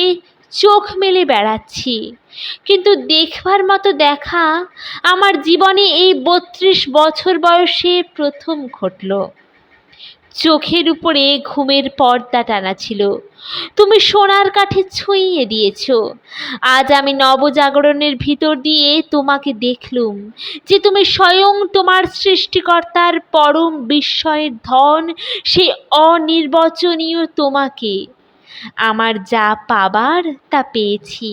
চোখ মেলে বেড়াচ্ছি, কিন্তু দেখবার মতো দেখা আমার জীবনে এই 32 বছর বয়সে প্রথম ঘটল। চোখের উপরে ঘুমের পর্দা টানা ছিল, তুমি সোনার কাঠে ছুঁইয়ে দিয়েছ। আজ আমি নবজাগরণের ভিতর দিয়ে তোমাকে দেখলুম যে তুমি স্বয়ং তোমার সৃষ্টিকর্তার পরম বিস্ময়ের ধন, সেই অনির্বচনীয় তোমাকে। আমার যা পাবার তা পেয়েছি,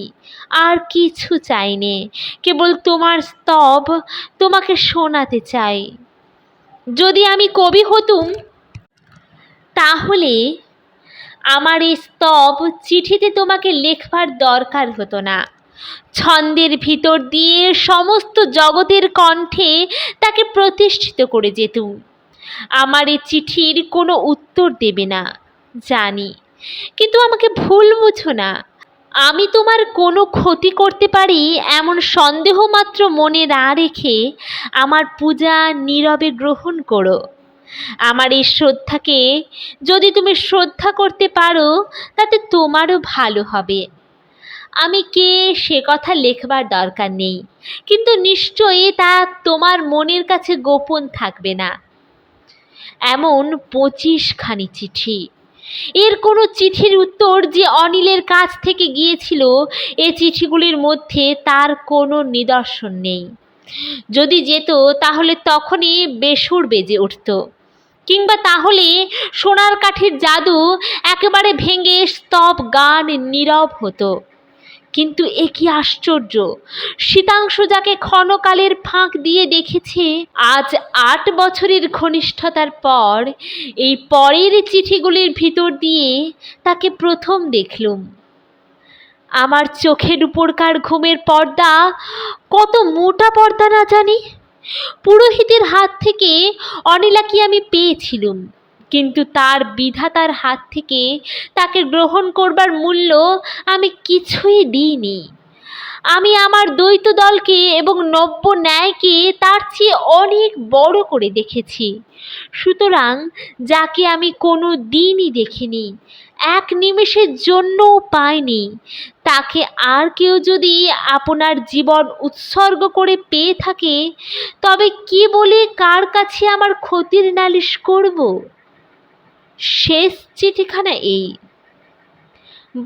আর কিছু চাইনে, কেবল তোমার স্তব তোমাকে শোনাতে চাই। যদি আমি কবি হতুম, তাহলে আমার এই স্তব চিঠিতে তোমাকে লেখবার দরকার হতো না। ছন্দের ভিতর দিয়ে সমস্ত জগতের কণ্ঠে তাকে প্রতিষ্ঠিত করে যেতুম। আমার এই চিঠির কোনো উত্তর দেবে না জানি, কিন্তু আমাকে ভুল বুঝো না। আমি তোমার কোনো ক্ষতি করতে পারি এমন সন্দেহ মাত্র মনে না রেখে আমার পূজা নীরবে গ্রহণ করো। আমার এই শ্রদ্ধাকে যদি তুমি শ্রদ্ধা করতে পারো, তাতে তোমারও ভালো হবে। আমি কে সে কথা লেখবার দরকার নেই, কিন্তু নিশ্চয়ই তা তোমার মনের কাছে গোপন থাকবে না। এমন 25 খানি চিঠি। এর কোনো চিঠির উত্তর যে অনিলের কাছ থেকে গিয়েছিল, এ চিঠিগুলির মধ্যে তার কোনো নিদর্শন নেই। যদি যেত তাহলে তখনই বেসুর বেজে উঠত, কিংবা তাহলে সোনার কাঠের জাদু একেবারে ভেঙে স্তব গান নীরব হতো। কিন্তু এ কি আশ্চর্য! শীতাংশু যাকে ক্ষণকালের ফাঁক দিয়ে দেখেছে, আজ 8 বছরের ঘনিষ্ঠতার পর এই পরের চিঠিগুলির ভিতর দিয়ে তাকে প্রথম দেখলুম। আমার চোখের উপরকার ঘুমের পর্দা কত মোটা পর্দা না জানি। পুরোহিতের হাত থেকে অনিলাকে আমি পেয়েছিলুম, কিন্তু তার বিধাতার হাত থেকে তাকে গ্রহণ করবার মূল্য আমি কিছুই দিইনি। আমি আমার দ্বৈত দলকে এবং নব্য ন্যায়কে তার চেয়ে অনেক বড় করে দেখেছি। সুতরাং যাকে আমি কোনো দিনই দেখিনি, এক নিমেষের জন্যও পাইনি, তাকে আর কেউ যদি আপনার জীবন উৎসর্গ করে পেয়ে থাকে, তবে কি বলে কার কাছে আমার ক্ষতির নালিশ করব? শেষ চিঠিখানা এই।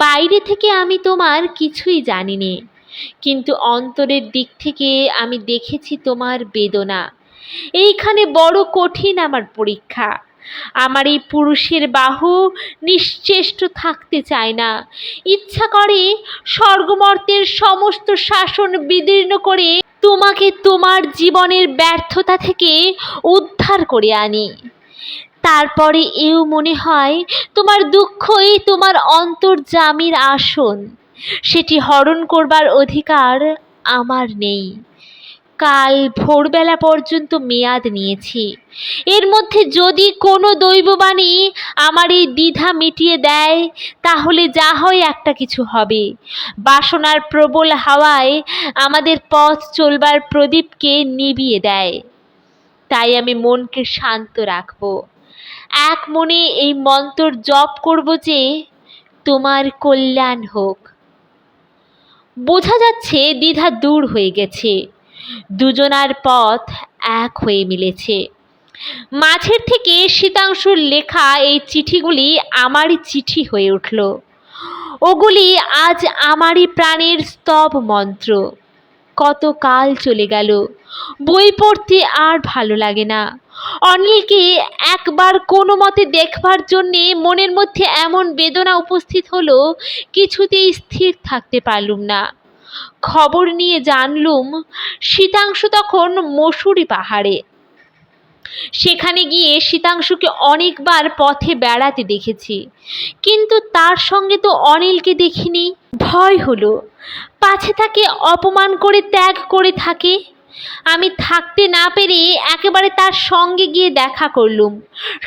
বাইরে থেকে আমি তোমার কিছুই জানি নে, কিন্তু অন্তরের দিক থেকে আমি দেখেছি তোমার বেদনা। এইখানে বড় কঠিন আমার পরীক্ষা। আমার এই পুরুষের বাহু নিশ্চেষ্ট থাকতে চায় না, ইচ্ছা করে স্বর্গমর্তের সমস্ত শাসন বিদীর্ণ করে তোমাকে তোমার জীবনের ব্যর্থতা থেকে উদ্ধার করে আনি। তারপরে এও মনে হয় তোমার দুঃখই তোমার অন্তর্যামীর আসন, সেটি হরণ করবার অধিকার আমার নেই। কাল ভোরবেলা পর্যন্ত মেয়াদ নিয়েছি, এর মধ্যে যদি কোনো দৈববাণী আমার এই দ্বিধা মিটিয়ে দেয়, তাহলে যা হয় একটা কিছু হবে। বাসনার প্রবল হাওয়ায় আমাদের পথ চলবার প্রদীপকে নিভিয়ে দেয়। তাই আমি মনকে শান্ত রাখব, এক মনে এই মন্ত্র জপ করব যে তোমার কল্যাণ হোক। বোঝা যাচ্ছে দ্বিধা দূর হয়ে গেছে, দুজনার পথ এক হয়ে মিলেছে। মাঝের থেকে শীতাংশুর লেখা এই চিঠিগুলি আমারই চিঠি হয়ে উঠল। ওগুলি আজ আমারই প্রাণের স্তব মন্ত্র। কত কাল চলে গেল, বই পড়তে আর ভালো লাগে না। অনিলকে একবার কোনো মতে দেখবার জন্যে মনের মধ্যে এমন বেদনা উপস্থিত হলো, কিছুতেই স্থির থাকতে পারলুম না। খবর নিয়ে জানলুম শীতাংশু তখন মসুরি পাহাড়ে। সেখানে গিয়ে শীতাংশুকে অনেকবার পথে বেড়াতে দেখেছি, কিন্তু তার সঙ্গে তো অনিলকে দেখিনি। ভয় হলো পাছে তাকে অপমান করে ত্যাগ করে থাকে। আমি থাকতে না পেরে একেবারে তার সঙ্গে গিয়ে দেখা করলুম।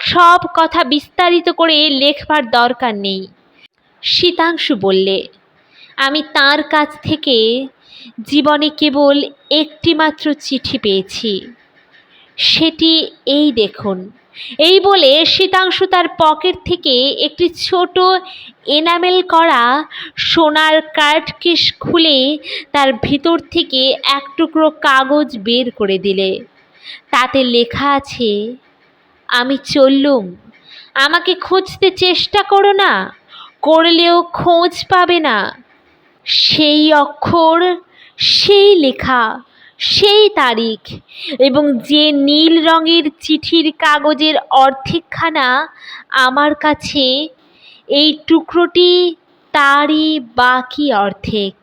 সব কথা বিস্তারিত করে লেখবার দরকার নেই। শীতাংশু বললে, আমি তার কাছ থেকে জীবনে কেবল একটি মাত্র চিঠি পেয়েছি, সেটি এই দেখুন। এই বলে শীতাংশু তার পকেট থেকে একটি ছোট এনামেল করা সোনার কার্ডকেস খুলে তার ভিতর থেকে এক টুকরো কাগজ বের করে দিলে। তাতে লেখা আছে, আমি চললুম, আমাকে খুঁজতে চেষ্টা করো না, করলেও খোঁজ পাবে না। সেই অক্ষর, সেই লেখা, সেই তারিখ, এবং যে নীল রঙের চিঠির কাগজের অর্ধেকখানা আমার কাছে, এই টুকরোটি তারই বাকি অর্ধেক।